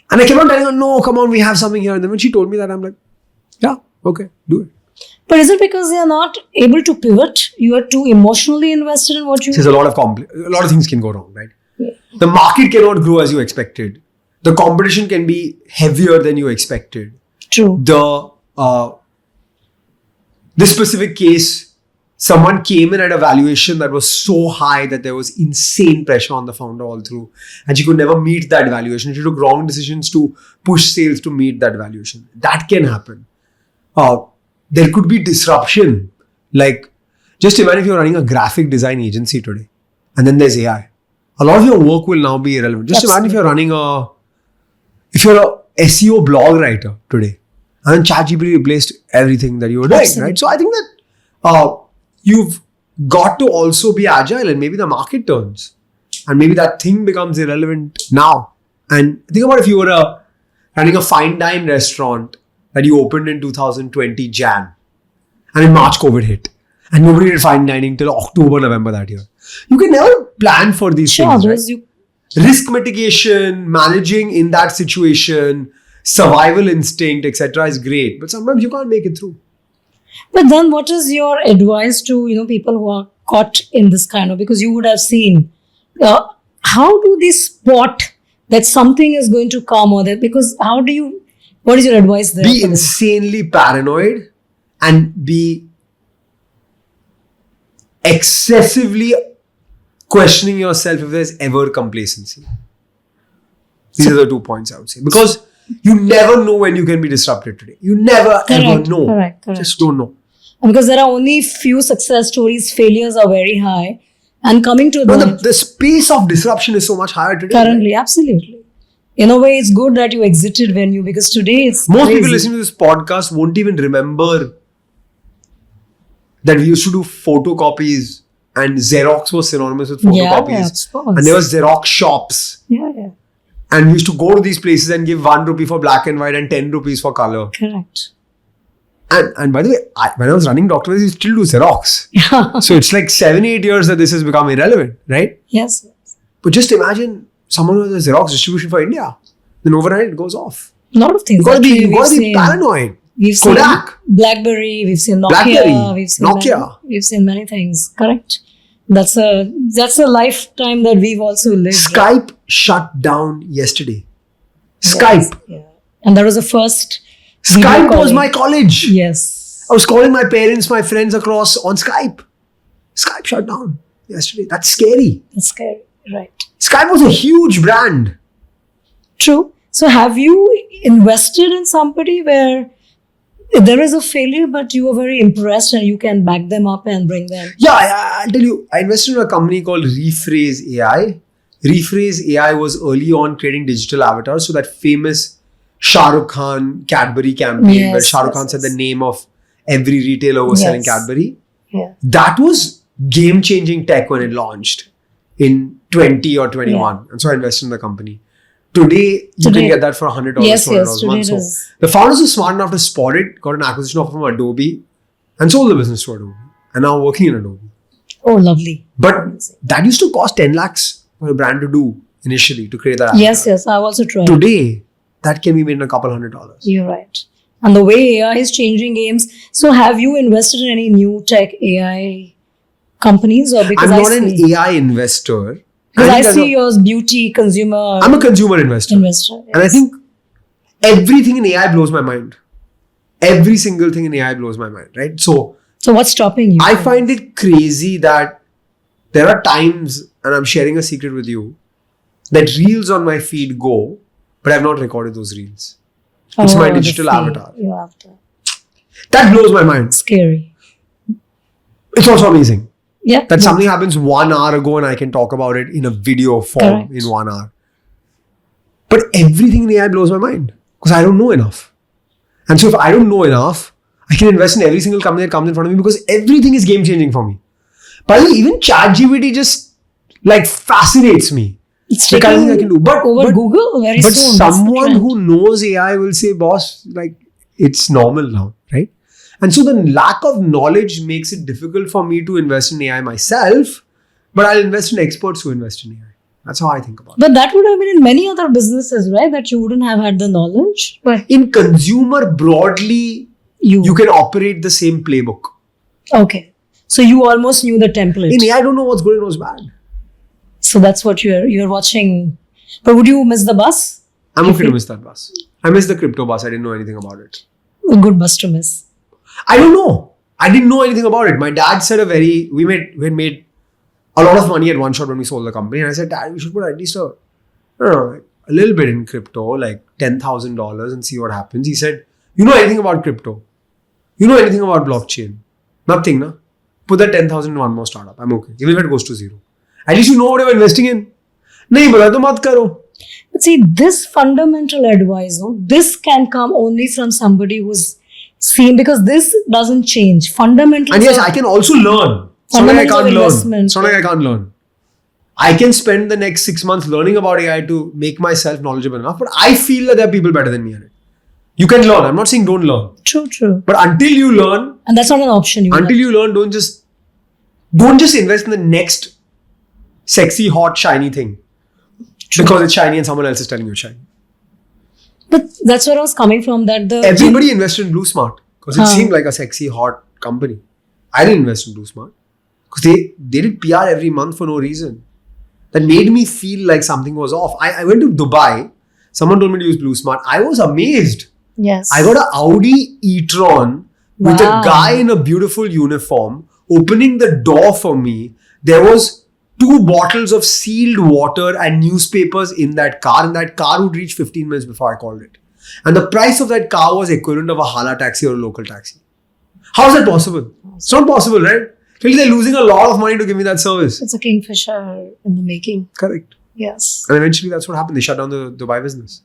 And I kept on telling her, no, come on, we have something here. And then when she told me that, I'm like, yeah, okay, do it.
But is it because they are not able to pivot? You are too emotionally invested in what you...
There's a lot of things can go wrong, right?
Yeah.
The market cannot grow as you expected. The competition can be heavier than you expected.
True.
This specific case, someone came in at a valuation that was so high that there was insane pressure on the founder all through. And she could never meet that valuation. She took wrong decisions to push sales to meet that valuation. That can happen. There could be disruption. Like, just imagine if you're running a graphic design agency today and then there's AI. A lot of your work will now be irrelevant. Just imagine if you're running if you're a SEO blog writer today and then ChatGPT replaced everything that you were doing, right? So I think that you've got to also be agile and maybe the market turns and maybe that thing becomes irrelevant now. And think about if you were running a fine dine restaurant that you opened in 2020 Jan and in March COVID hit and nobody did fine dining till October, November that year. You can never plan for these things, right? Risk mitigation, managing in that situation, survival instinct, etc. is great, but sometimes you can't make it through.
But then what is your advice to people who are caught in this kind of, because you would have seen, how do they spot that something is going to come or that, because what is your advice there?
Be insanely paranoid and be excessively questioning yourself if there's ever complacency. These are the 2 points I would say. Because you never know when you can be disrupted today. You never ever know.
Correct.
Just don't know.
And because there are only few success stories, failures are very high. And coming to
the space of disruption is so much higher today.
Currently, right? Absolutely. In a way, it's good that you exited because today it's
most
crazy.
People listening to this podcast won't even remember that we used to do photocopies and Xerox was synonymous with photocopies.
Yeah,
and there was Xerox shops.
Yeah.
And we used to go to these places and give 1 rupee for black and white and 10 rupees for color.
Correct.
And by the way, when I was running Dr. we still do Xerox.
Yeah.
So it's like 7-8 years that this has become irrelevant, right?
Yes.
But just imagine someone who has a Xerox distribution for India. Then overnight it goes off.
A lot of things.
You got to be paranoid.
We've
Kodak.
seen BlackBerry, we've seen Nokia,
BlackBerry,
we've seen
Nokia.
We've seen many things. Correct. That's a lifetime that we've also lived.
Skype shut down yesterday. Skype.
Yeah. And that was the first.
Skype was my college.
Yes.
I was calling my parents, my friends across on Skype. Skype shut down yesterday. That's scary.
That's scary. Right.
Skype was a huge brand.
True. So have you invested in somebody where there is a failure, but you are very impressed and you can back them up and bring them?
Yeah, I'll tell you. I invested in a company called Rephrase AI. Rephrase AI was early on creating digital avatars. So that famous Shah Rukh Khan Cadbury campaign where Shah Rukh Khan said the name of every retailer was selling Cadbury.
Yeah.
That was game-changing tech when it launched in 20 or 21. Yeah. And so I invested in the company. Today, you can get that for $100, $200 a month. So the founders were smart enough to spot it, got an acquisition offer from Adobe and sold the business to Adobe. And now working in Adobe.
Oh, lovely.
But that used to cost 10 lakhs for a brand to do initially to create that avatar.
Yes, I've also tried.
Today, that can be made in a couple $100.
You're right. And the way AI is changing games. So have you invested in any new tech AI companies? Or because
I'm not an AI investor.
Because I see yours beauty, consumer.
I'm a consumer investor.
Yes.
And I think everything in AI blows my mind. Every single thing in AI blows my mind, right? So
what's stopping you?
I find it crazy that there are times, and I'm sharing a secret with you, that reels on my feed go, but I've not recorded those reels. It's my digital avatar.
You have to.
That blows my mind.
Scary.
It's also amazing.
Yeah.
That something happens 1 hour ago and I can talk about it in a video form
Correct.
in 1 hour. But everything in AI blows my mind because I don't know enough. And so if I don't know enough, I can invest in every single company that comes in front of me because everything is game changing for me. By the way, even ChatGPT just like fascinates me.
It's
The kind of thing I
taking
can do.
over Google very
But
soon. That's the
someone
trend.
who knows AI will say, boss, like it's normal now, right? And so the lack of knowledge makes it difficult for me to invest in AI myself, but I'll invest in experts who invest in AI. That's how I think about it.
But that would have been in many other businesses, right? That you wouldn't have had the knowledge. But
In consumer broadly, you can operate the same playbook.
Okay. So you almost knew the template.
In AI, I don't know what's good and what's bad.
So that's what you're watching. But would you miss the bus?
I'm okay to miss that bus. I missed the crypto bus. I didn't know anything about it.
A good bus to miss.
I don't know. I didn't know anything about it. My dad said we had made a lot of money at one shot when we sold the company. And I said, Dad, we should put at least a little bit in crypto, like $10,000 and see what happens. He said, you know anything about crypto? You know anything about blockchain? Nothing, na? Put that 10,000 in one more startup. I'm okay. Even if it goes to zero. At least you know what you're investing in. Nahi bola to mat karo.
But see, this fundamental advice, no, this can come only from somebody who's seen, because this doesn't change. Fundamentals.
And yes, I can also learn. It's not like I can't learn. It's not like I can't learn. I can spend the next 6 months learning about AI to make myself knowledgeable enough, but I feel that there are people better than me at it. You can learn. I'm not saying don't learn.
True.
But until you learn,
And that's not an option.
until you learn, don't just invest in the next sexy, hot, shiny thing. Because it's shiny and someone else is telling you it's shiny.
But that's where I was coming from. That the
Everybody invested in Blue Smart because it seemed like a sexy, hot company. I didn't invest in Blue Smart because they did PR every month for no reason. That made me feel like something was off. I went to Dubai. Someone told me to use Blue Smart. I was amazed.
Yes.
I got an Audi e-tron with a
Wow.
guy in a beautiful uniform opening the door for me. There was 2 bottles of sealed water and newspapers in that car, and that car would reach 15 minutes before I called it. And the price of that car was equivalent of a Hala taxi or a local taxi. How is that possible? It's not possible, right? Clearly they're losing a lot of money to give me that service.
It's a kingfisher in the making.
Correct.
Yes.
And eventually that's what happened. They shut down the Dubai business.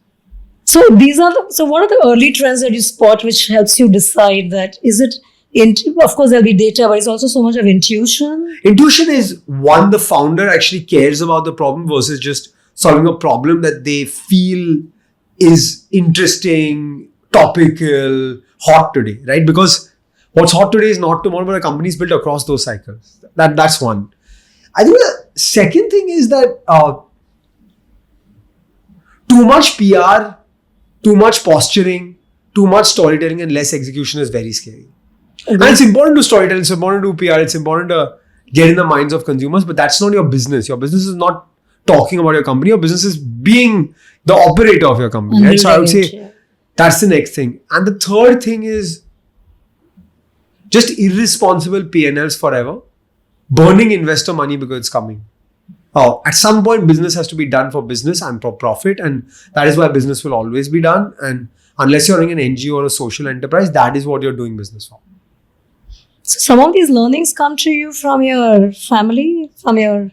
So what are the early trends that you spot which helps you decide that is it? Of course, there'll be data, but it's also so much of intuition.
Intuition is one, the founder actually cares about the problem versus just solving a problem that they feel is interesting, topical, hot today, right? Because what's hot today is not tomorrow, but a company is built across those cycles. That's one. I think the second thing is that too much PR, too much posturing, too much storytelling and less execution is very scary. And it's important to storytell, it's important to do PR, it's important to get in the minds of consumers, but that's not your business. Your business is not talking about your company. Your business is being the operator of your company. Right? So I would say that's the next thing. And the third thing is just irresponsible P&Ls forever. Burning investor money because it's coming. At some point, business has to be done for business and for profit. And that is why business will always be done. And unless you're running an NGO or a social enterprise, that is what you're doing business for.
So some of these learnings come to you from your family, from your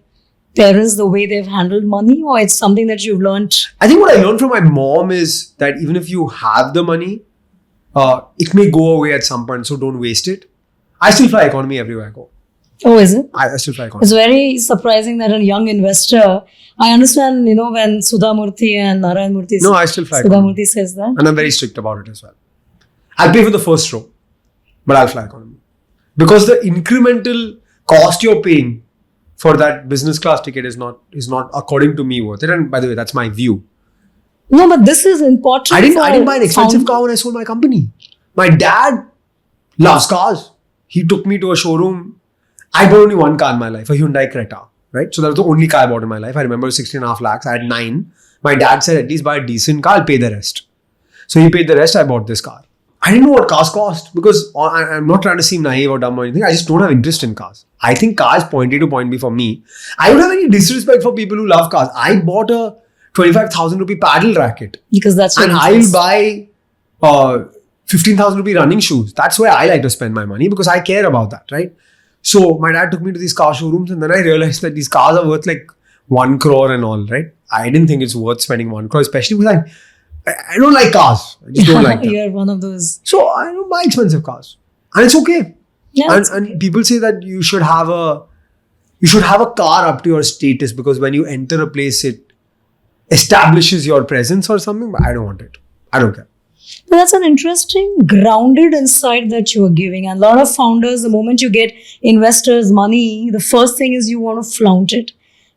parents, the way they've handled money, or it's something that you've learned?
I think what I learned from my mom is that even if you have the money, it may go away at some point, so don't waste it. I still fly economy everywhere I go.
Oh, is it?
I still fly economy.
It's very surprising that a young investor, I understand, when Sudha Murthy and Narayan Murthy,
No, I still fly
Sudha
economy.
Murthy says that.
And I'm very strict about it as well. I'll pay for the first row, but I'll fly economy. Because the incremental cost you're paying for that business class ticket is not according to me worth it. And by the way, that's my view.
No, but this is important.
I didn't buy an expensive car when I sold my company. My dad loves cars. He took me to a showroom. I bought only one car in my life, a Hyundai Creta, right? So that was the only car I bought in my life. I remember 16.5 lakhs. I had 9. My dad said, at least buy a decent car, I'll pay the rest. So he paid the rest. I bought this car. I didn't know what cars cost because I'm not trying to seem naive or dumb or anything. I just don't have interest in cars. I think cars point A to point B for me. I don't have any disrespect for people who love cars. I bought a 25,000 rupee paddle racket.
Because that's your
And
interest.
I'll buy 15,000 rupee running shoes. That's where I like to spend my money because I care about that, right? So my dad took me to these car showrooms and then I realized that these cars are worth like 1 crore and all, right? I didn't think it's worth spending 1 crore, especially because I don't like cars. I just don't like them.
You're one of those.
So I don't buy expensive cars. And it's okay.
Yeah,
And people say that you should have a car up to your status because when you enter a place it establishes your presence or something, but I don't want it. I don't care.
But that's an interesting grounded insight that you are giving. And a lot of founders, the moment you get investors' money, the first thing is you want to flaunt it.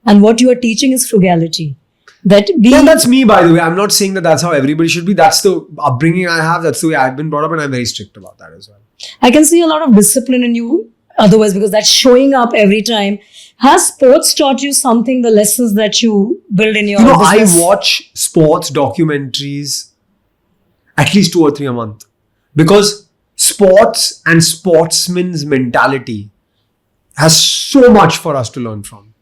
And what you are teaching is frugality.
Yeah, that's me, by the way. I'm not saying that that's how everybody should be. That's the upbringing I have. That's the way I've been brought up, and I'm very strict about that as well.
I can see a lot of discipline in you otherwise because that's showing up every time. Has sports taught you something, the lessons that you build in your business?
I watch sports documentaries at least 2 or 3 a month because sports and sportsmen's mentality has so much for us to learn from.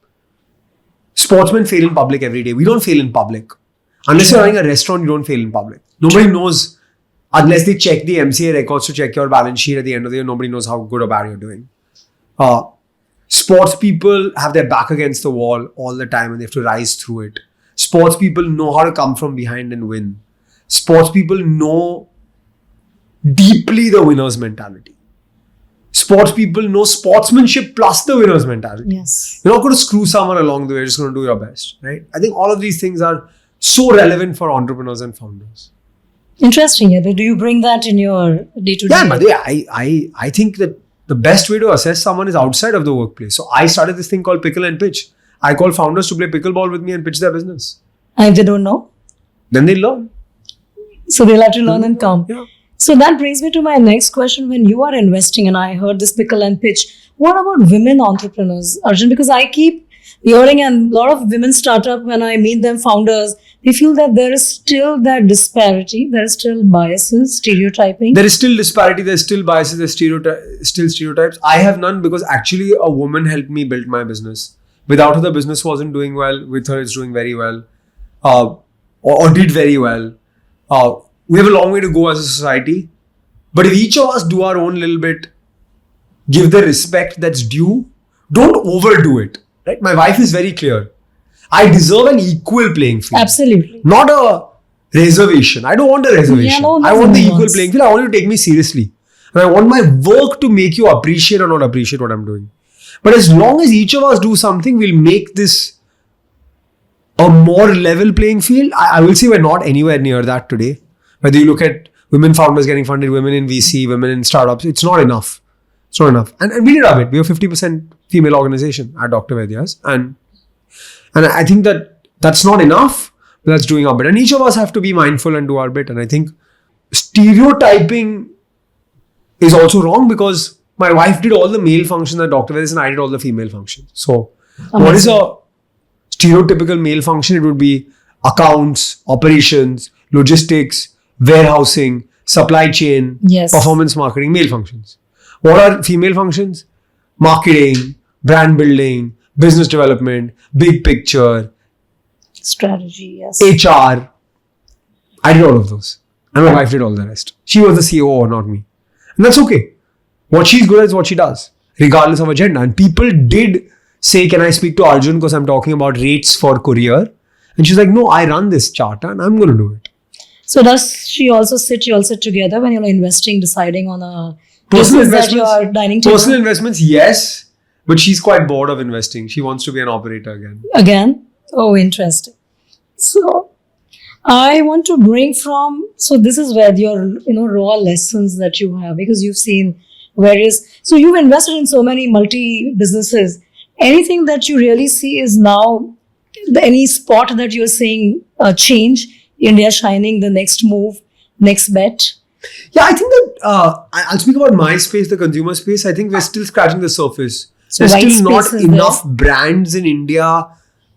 Sportsmen fail in public every day. We don't fail in public. Unless you're running a restaurant, you don't fail in public. Nobody knows, unless they check the MCA records to check your balance sheet at the end of the year, nobody knows how good or bad you're doing. Sports people have their back against the wall all the time and they have to rise through it. Sports people know how to come from behind and win. Sports people know deeply the winner's mentality. Sports people know sportsmanship plus the winner's mentality.
Yes.
You're not going to screw someone along the way. You're just going to do your best, right? I think all of these things are so relevant for entrepreneurs and founders.
Interesting. Yeah. Do you bring that in your day-to-day?
Yeah, but yeah, I think that the best way to assess someone is outside of the workplace. So I started this thing called Pickle and Pitch. I call founders to play pickleball with me and pitch their business.
And if they don't know?
Then they learn.
So they'll have to learn and come.
Yeah.
So that brings me to my next question. When you are investing, and I heard this pickle and pitch, what about women entrepreneurs, Arjun? Because I keep hearing, and a lot of women startup, when I meet them, founders, they feel that there is still that disparity, there is still biases, stereotyping.
There is still disparity, there's still biases, there's still stereotypes. I have none because actually a woman helped me build my business. Without her, the business wasn't doing well. With her, it's doing very well. Or did very well. We have a long way to go as a society. But if each of us do our own little bit, give the respect that's due, don't overdo it. Right? My wife is very clear. I deserve an equal playing field.
Absolutely.
Not a reservation. I don't want a reservation.
Yeah, no,
I want the equal
nuance.
playing field. I want you to take me seriously. And I want my work to make you appreciate or not appreciate what I'm doing. But as long as each of us do something, we'll make this a more level playing field. I will say we're not anywhere near that today. Whether you look at women founders getting funded, women in VC, women in startups, it's not enough. It's not enough. And we did have it. We are 50% female organization at Dr. Vaidya's. And I think that that's not enough, but that's doing our bit. And each of us have to be mindful and do our bit. And I think stereotyping is also wrong because my wife did all the male functions at Dr. Vaidya's and I did all the female functions. So what is a stereotypical male function? It would be accounts, operations, logistics, warehousing, supply chain,
Yes.
performance marketing, male functions. What are female functions? Marketing, brand building, business development, big picture,
Strategy, yes.
HR. I did all of those. And my wife did all the rest. She was the COO, not me. And that's okay. What she's good at is what she does, regardless of agenda. And people did say, can I speak to Arjun because I'm talking about rates for courier? And she's like, no, I run this charter and I'm going to do it.
So does she also sit, you all sit together when you're investing, deciding on a
Personal
business that
investments,
you're dining table?
personal investments, yes. But she's quite bored of investing. She wants to be an operator again.
Again? Oh, interesting. So I want to bring from, so this is where your, raw lessons that you have, because you've seen various, so you've invested in so many multi businesses. Anything that you really see is now, any spot that you're seeing change, India shining, the next move, next bet?
Yeah, I think that I'll speak about my space, the consumer space. I think we're still scratching the surface.
So
There's
white
still not
space is
enough brands in India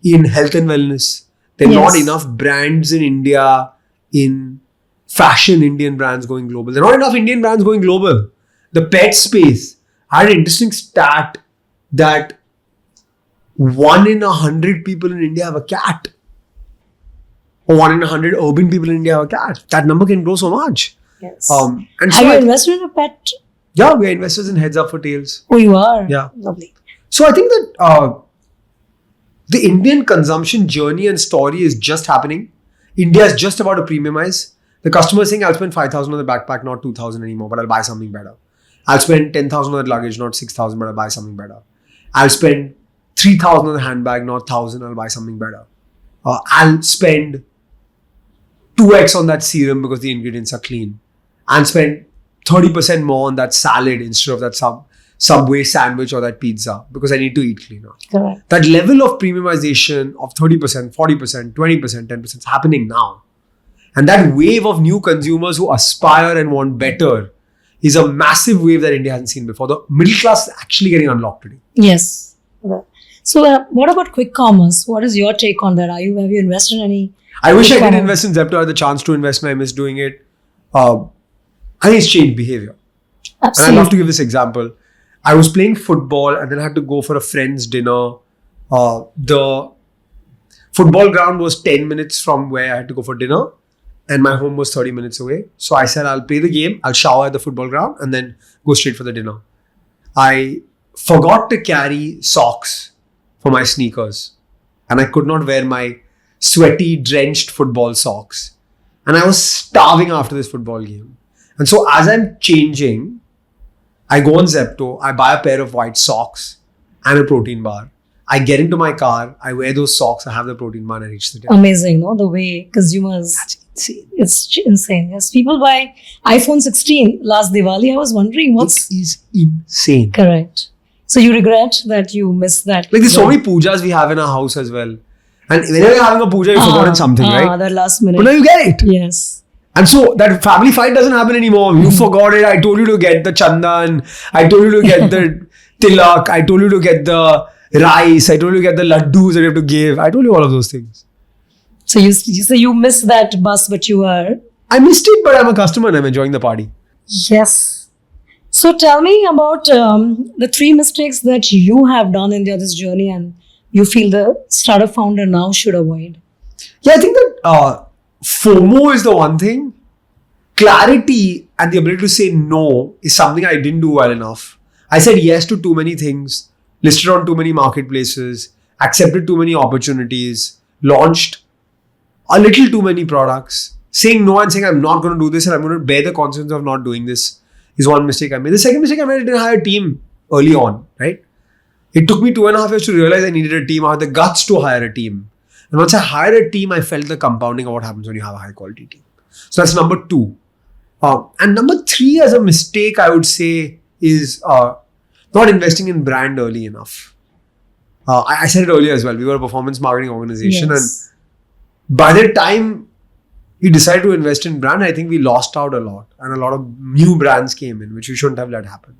in health and wellness. There are
Yes.
not enough brands in India in fashion Indian brands going global. There are not enough Indian brands going global. The pet space. I had an interesting stat that 1 in 100 people in India have a cat. Or 1 in 100 urban people in India have a cat. That number can grow so much.
Yes.
And
Have
so
you invested in a pet?
yeah, we are investors in Heads Up for Tails.
Oh, you are?
Yeah.
Lovely.
So I think that the Indian consumption journey and story is just happening. India is just about to premiumize. The customer is saying, I'll spend 5,000 on the backpack, not 2,000 anymore, but I'll buy something better. I'll spend 10,000 on the luggage, not 6,000, but I'll buy something better. I'll spend 3,000 on the handbag, not 1,000, I'll buy something better. I'll spend 2x on that serum because the ingredients are clean. And spend 30% more on that salad instead of that Subway sandwich or that pizza because I need to eat cleaner.
Correct.
That level of premiumization of 30%, 40%, 20%, 10% is happening now. And that wave of new consumers who aspire and want better is a massive wave that India hasn't seen before. The middle class is actually getting unlocked today.
Yes. So, what about quick commerce? What is your take on that? Have you invested in any?
I wish I
quick
did
commerce?
invest in Zepto. I had the chance to invest and I missed doing it. I think it's changed behavior.
Absolutely.
And I'd love to give this example. I was playing football and then I had to go for a friend's dinner. The football ground was 10 minutes from where I had to go for dinner and my home was 30 minutes away. So I said, I'll play the game, I'll shower at the football ground and then go straight for the dinner. I forgot to carry socks for my sneakers and I could not wear my sweaty, drenched football socks. And I was starving after this football game. And so as I'm changing, I go on Zepto, I buy a pair of white socks and a protein bar. I get into my car, I wear those socks, I have the protein bar and I reach the dinner.
Amazing, no? The way consumers.
That's insane.
It's insane. Yes. People buy iPhone 16 last Diwali. I was wondering what's
It is insane.
correct. So you regret that you missed that.
Like there's so many pujas we have in our house as well. And whenever you're having a puja, you've forgotten something, right?
That last minute.
But now you get it.
Yes.
And so that family fight doesn't happen anymore. You forgot it. I told you to get the chandan. I told you to get the tilak. I told you to get the rice. I told you to get the laddus that you have to give. I told you all of those things.
So you say you missed that bus, but you are.
I missed it, but I'm a customer and I'm enjoying the party.
Yes. So tell me about the 3 mistakes that you have done in this journey and you feel the startup founder now should avoid.
Yeah, I think that FOMO is the one thing. Clarity and the ability to say no is something I didn't do well enough. I said yes to too many things, listed on too many marketplaces, accepted too many opportunities, launched a little too many products. Saying no and saying I'm not going to do this and I'm going to bear the consequence of not doing this is one mistake I made. The second mistake I made, I didn't hire a team early on, right? It took me 2.5 years to realize I needed a team. I had the guts to hire a team. And once I hired a team, I felt the compounding of what happens when you have a high quality team. So that's number 2. And number 3 as a mistake, I would say, is not investing in brand early enough. I said it earlier as well. We were a performance marketing organization.
Yes.
And by the time we decided to invest in brand, I think we lost out a lot. And a lot of new brands came in, which we shouldn't have let happen.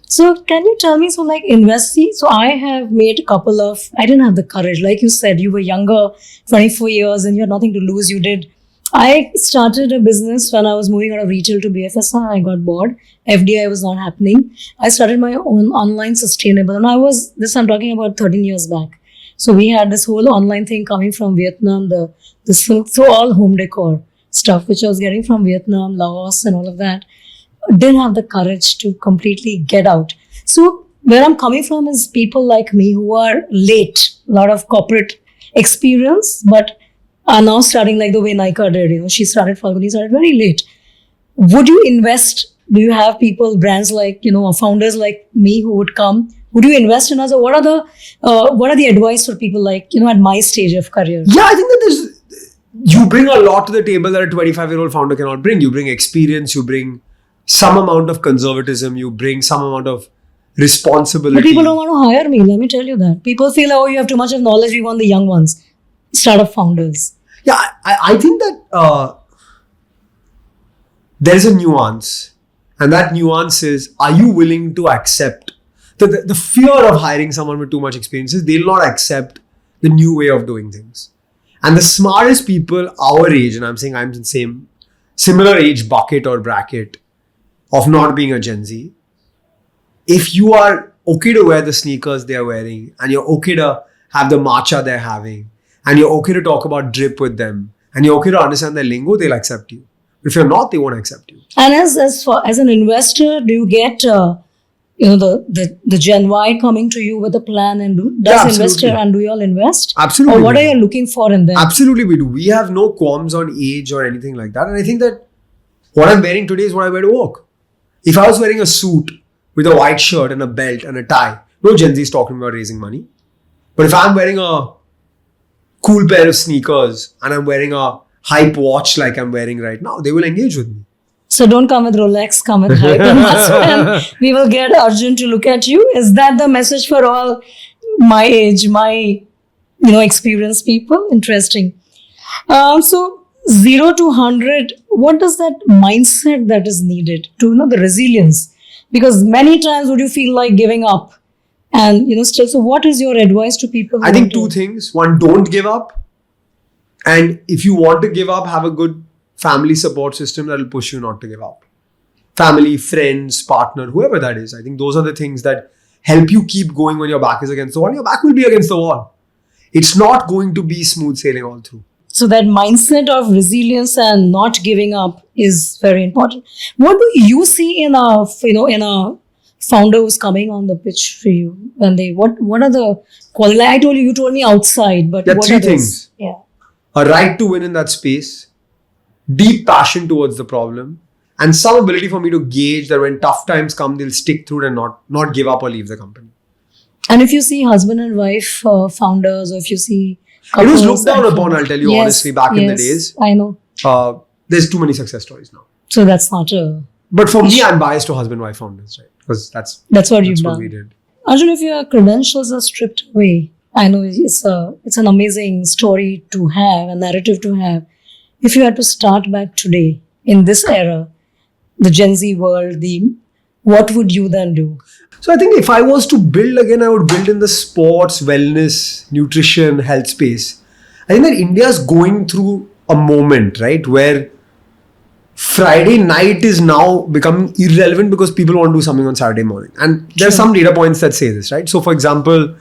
So can you tell me, so like investing, so I have made a couple of, I didn't have the courage. Like you said, you were younger, 24 years and you had nothing to lose. You did. I started a business when I was moving out of retail to BFSI. I got bored. FDI was not happening. I started my own online sustainable. And I'm talking about 13 years back. So we had this whole online thing coming from Vietnam, the silk, so all home decor stuff, which I was getting from Vietnam, Laos and all of that. Didn't have the courage to completely get out. So where I'm coming from is people like me who are late, a lot of corporate experience, but are now starting like the way Nika did. She started Falguni, started very late. Would you invest? Do you have people, brands like, founders like me who would come? Would you invest in us? Or what are the advice for people like, at my stage of career?
Yeah, I think that you bring a lot to the table that a 25-year-old founder cannot bring. You bring experience, you bring some amount of conservatism, you bring some amount of responsibility.
But people don't want to hire me, let me tell you that. People feel, you have too much of knowledge, we want the young ones, startup founders.
Yeah, I think that there's a nuance. And that nuance is, are you willing to accept the fear of hiring someone with too much experience is they'll not accept the new way of doing things. And the smartest people our age, and I'm saying I'm the same similar age bucket or bracket of not being a Gen Z, if you are okay to wear the sneakers they're wearing and you're okay to have the matcha they're having and you're okay to talk about drip with them and you're okay to understand their lingo, they'll accept you. But if you're not, they won't accept you.
And as an investor, do you get the Gen Y coming to you with a plan and does investor and do you all invest?
Absolutely.
Or what are you looking for in them?
Absolutely, we do. We have no qualms on age or anything like that. And I think that what I'm wearing today is what I wear to work. If I was wearing a suit with a white shirt and a belt and a tie, no Gen Z is talking about raising money. But if I'm wearing a cool pair of sneakers and I'm wearing a hype watch like I'm wearing right now, they will engage with me.
So don't come with Rolex, come with hype. And that's when we will get Arjun to look at you. Is that the message for all my age, my experienced people? Interesting. So 0 to 100, what does that mindset that is needed to the resilience? Because many times would you feel like giving up and still. So what is your advice to people?
I think two things. One, don't give up. And if you want to give up, have a good family support system that will push you not to give up. Family, friends, partner, whoever that is. I think those are the things that help you keep going when your back is against the wall. Your back will be against the wall. It's not going to be smooth sailing all through.
So that mindset of resilience and not giving up is very important. What do you see in a founder who's coming on the pitch for you? When what are the qualities? I told you told me outside, but
there are
what
three
are those?
things.
Yeah.
A right to win in that space, deep passion towards the problem, and some ability for me to gauge that when tough times come, they'll stick through it and not give up or leave the company.
And if you see husband and wife founders, or if you see
it was looked down upon, I'll tell you honestly, back in the days.
I know.
There's too many success stories now.
So that's not a...
But for me, I'm biased to husband-wife founders, right? Because that's
what you've done.
What we did.
Arjun, if your credentials are stripped away, I know it's an amazing story to have, a narrative to have. If you had to start back today in this era, the Gen Z world, what would you then do?
So I think if I was to build again, I would build in the sports, wellness, nutrition, health space. I think that India is going through a moment, right, where Friday night is now becoming irrelevant because people want to do something on Saturday morning. And there are some data points that say this, right? So for example,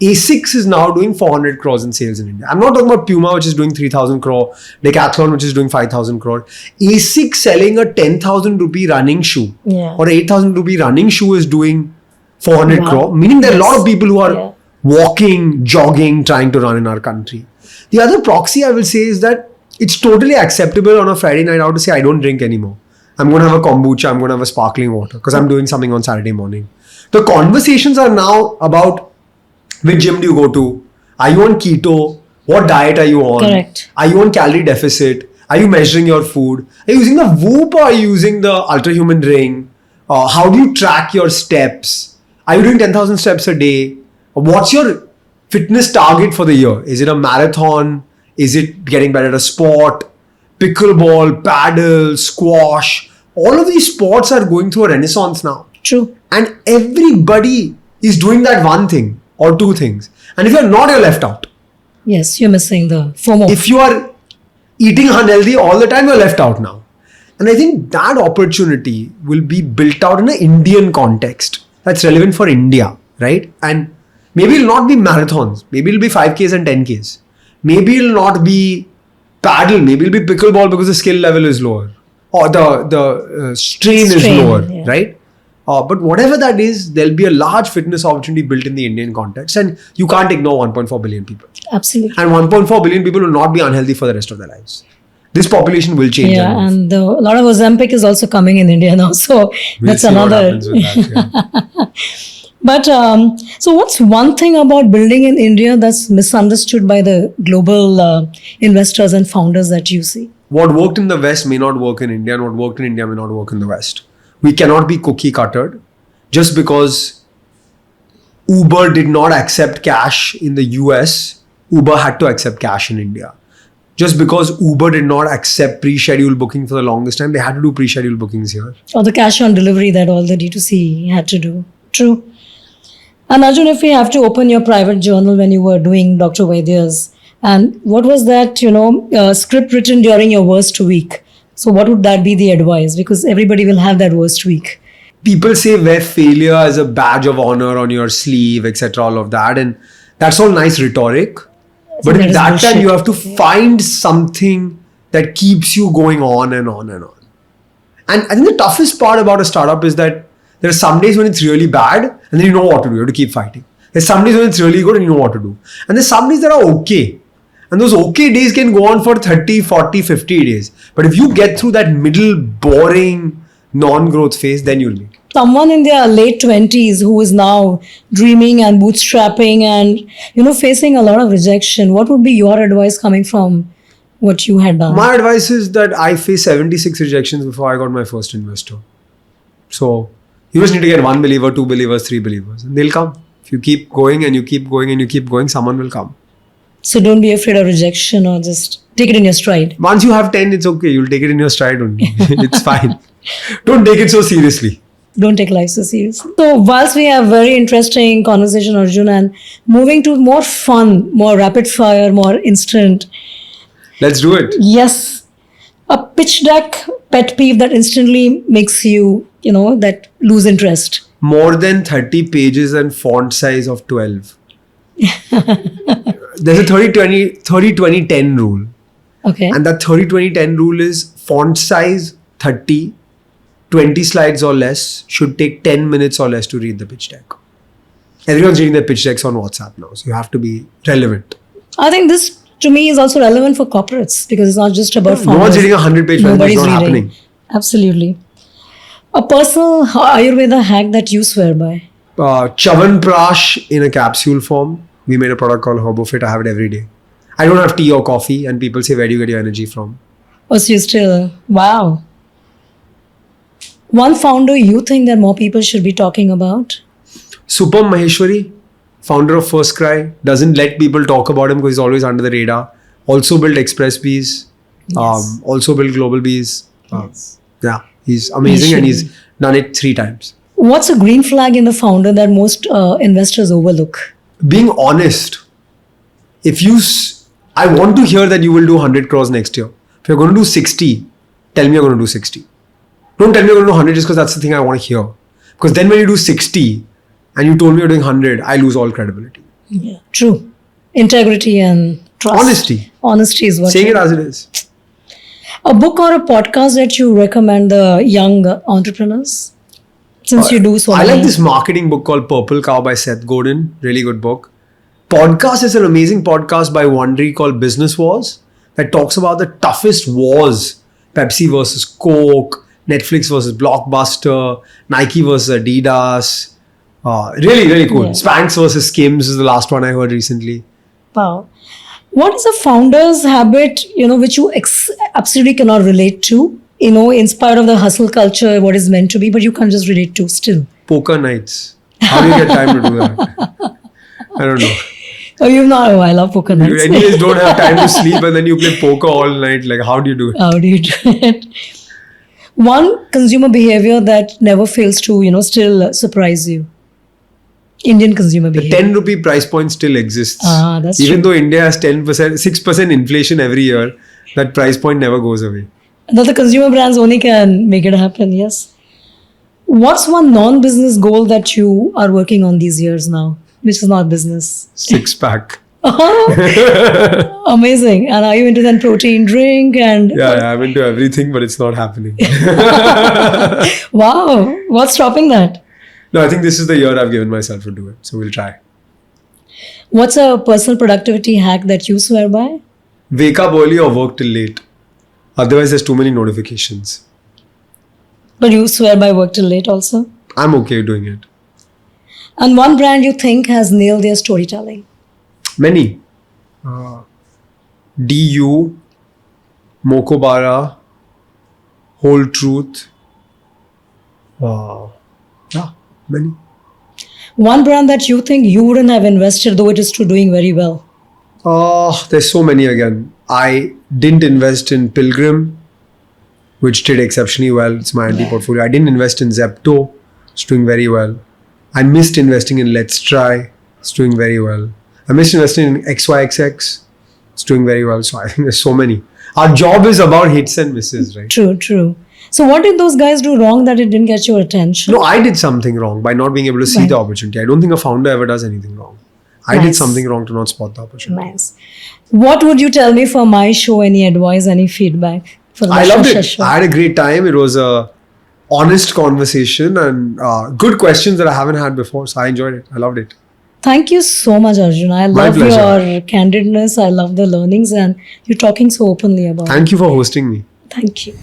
A6 is now doing 400 crores in sales in India. I'm not talking about Puma, which is doing 3,000 crore, Decathlon, which is doing 5,000 crore. A6 selling a 10,000 rupee running shoe or 8,000 rupee running shoe is doing 400 crore, meaning there are a lot of people who are walking, jogging, trying to run in our country. The other proxy I will say is that it's totally acceptable on a Friday night out to say, I don't drink anymore. I'm going to have a kombucha, I'm going to have a sparkling water because I'm doing something on Saturday morning. The conversations are now about which gym do you go to? Are you on keto? What diet are you on?
Correct.
Are you on calorie deficit? Are you measuring your food? Are you using the Whoop or are you using the Ultra Human Ring? How do you track your steps? Are you doing 10,000 steps a day? What's your fitness target for the year? Is it a marathon? Is it getting better at a sport? Pickleball, paddle, squash. All of these sports are going through a renaissance now.
True.
And everybody is doing that one thing or two things. And if you're not, you're left out.
Yes, you're missing the FOMO.
If you are eating unhealthy all the time, you're left out now. And I think that opportunity will be built out in an Indian context that's relevant for India, right? And maybe it'll not be marathons. Maybe it'll be 5Ks and 10Ks. Maybe it'll not be paddle. Maybe it'll be pickleball because the skill level is lower. Or the strain is lower, right? But whatever that is, there'll be a large fitness opportunity built in the Indian context. And you can't ignore 1.4 billion people.
Absolutely.
And 1.4 billion people will not be unhealthy for the rest of their lives. This population will change.
Yeah, and a lot of Ozempic is also coming in India now. So that's another. But so what's one thing about building in India that's misunderstood by the global investors and founders that you see?
What worked in the West may not work in India, and what worked in India may not work in the West. We cannot be cookie cuttered just because Uber did not accept cash in the US. Uber had to accept cash in India. Just because Uber did not accept pre-scheduled booking for the longest time, they had to do pre-scheduled bookings here.
Or the cash on delivery that all the D2C had to do. True. And Arjun, if we have to open your private journal when you were doing Dr. Vaidya's, and what was that, script written during your worst week? So what would that be the advice? Because everybody will have that worst week.
People say wear failure as a badge of honor on your sleeve, etc. All of that, and that's all nice rhetoric. But
that
at
is
that
bullshit.
time, you have to find something that keeps you going on and on and on. And I think the toughest part about a startup is that there are some days when it's really bad, and then you know what to do. You have to keep fighting. There's some days when it's really good and you know what to do. And there's some days that are okay. And those okay days can go on for 30, 40, 50 days. But if you get through that middle, boring, non-growth phase, then you'll make it.
Someone in their late 20s who is now dreaming and bootstrapping and, facing a lot of rejection, what would be your advice coming from what you had done?
My advice is that I faced 76 rejections before I got my first investor. So you just need to get 1 believer, 2 believers, 3 believers, and they'll come. If you keep going and you keep going and you keep going, someone will come.
So don't be afraid of rejection or just take it in your stride.
Once you have 10, it's okay. You'll take it in your stride only. It's fine. Don't take it so seriously.
Don't take life so seriously. So whilst we have very interesting conversation, Arjun, and moving to more fun, more rapid fire, more instant.
Let's do it.
Yes. A pitch deck pet peeve that instantly makes you, that lose interest.
More than 30 pages and font size of 12. There's a 30-20-10 rule.
Okay.
And that 30-20-10 rule is font size 30, 20 slides or less, should take 10 minutes or less to read the pitch deck. Everyone's reading their pitch decks on WhatsApp now, so you have to be relevant.
I think this to me is also relevant for corporates because it's not just about
No one's reading a 100-page presentation.
Nobody's
It's not
reading.
happening.
Absolutely. A personal Ayurveda hack that you swear by.
Chavanprash in a capsule form. We made a product called HerboFit. I have it every day. I don't have tea or coffee, and people say, where do you get your energy from?
Oh, so you still, wow. One founder you think that more people should be talking about?
Supam Maheshwari, founder of First Cry, doesn't let people talk about him because he's always under the radar. Also built Express Bees.
Yes.
Also built Global Bees.
Yes.
Yeah, he's amazing and he's done it 3 times.
What's a green flag in the founder that most investors overlook?
Being honest. I want to hear that you will do 100 crores next year. If you're going to do 60, tell me you're going to do 60. Don't tell me you're going to do 100 just because that's the thing I want to hear. Because then when you do 60 and you told me you're doing 100, I lose all credibility.
Yeah, true. Integrity and trust.
Honesty.
Honesty is what.
Saying it as it is.
A book or a podcast that you recommend the young entrepreneurs? Since you do so
I
many.
like this marketing book called Purple Cow by Seth Godin. Really good book. Podcast is an amazing podcast by Wondery called Business Wars that talks about the toughest wars. Pepsi versus Coke, Netflix versus Blockbuster, Nike versus Adidas. Really, really cool.
Yeah.
Spanx versus Skims is the last one I heard recently.
Wow. What is a founder's habit, which you absolutely cannot relate to? In spite of the hustle culture, what is meant to be, but you can't just relate to still.
Poker nights. How do you get time to do that? I don't know.
Oh, you've not. Oh, I love poker
You
nights.
anyways don't have time to sleep and then you play poker all night. Like, how do you do it?
How do you do it? One consumer behavior that never fails to, still surprise you. Indian consumer
The
behavior.
10 rupee price point still exists.
That's
Even
true.
though India has 6% inflation every year, that price point never goes away.
That the consumer brands only can make it happen, yes. What's one non-business goal that you are working on these years now, which is not business?
6-pack.
Amazing. And are you into then protein drink and
Yeah, I'm into everything, but it's not happening.
wow, what's stopping that?
No, I think this is the year I've given myself to do it. So we'll try.
What's a personal productivity hack that you swear by?
Wake up early or work till late. Otherwise, there's too many notifications.
But you swear by work till late also?
I'm okay doing it.
And one brand you think has nailed their storytelling?
Many. DU, Mokobara, Whole Truth. Yeah, many.
One brand that you think you wouldn't have invested, though it is still doing very well?
There's so many again. I didn't invest in Pilgrim, which did exceptionally well. It's my anti-portfolio. I didn't invest in Zepto. It's doing very well. I missed investing in Let's Try. It's doing very well. I missed investing in XYXX. It's doing very well. So I think there's so many. Our job is about hits and misses, right?
True. So what did those guys do wrong that it didn't get your attention?
No, I did something wrong by not being able to see
Right.
the opportunity. I don't think a founder ever does anything wrong. I did
Nice.
something wrong to not spot the opportunity.
Nice. What would you tell me for my show? Any advice, any feedback for the
I loved
Darshana Shah
it.
Show?
I had a great time. It was a honest conversation and good questions that I haven't had before. So I enjoyed it. I loved it.
Thank you so much, Arjun. I
My
love
pleasure.
your candidness. I love the learnings, and you're talking so openly about it.
Thank you for hosting me.
Thank you.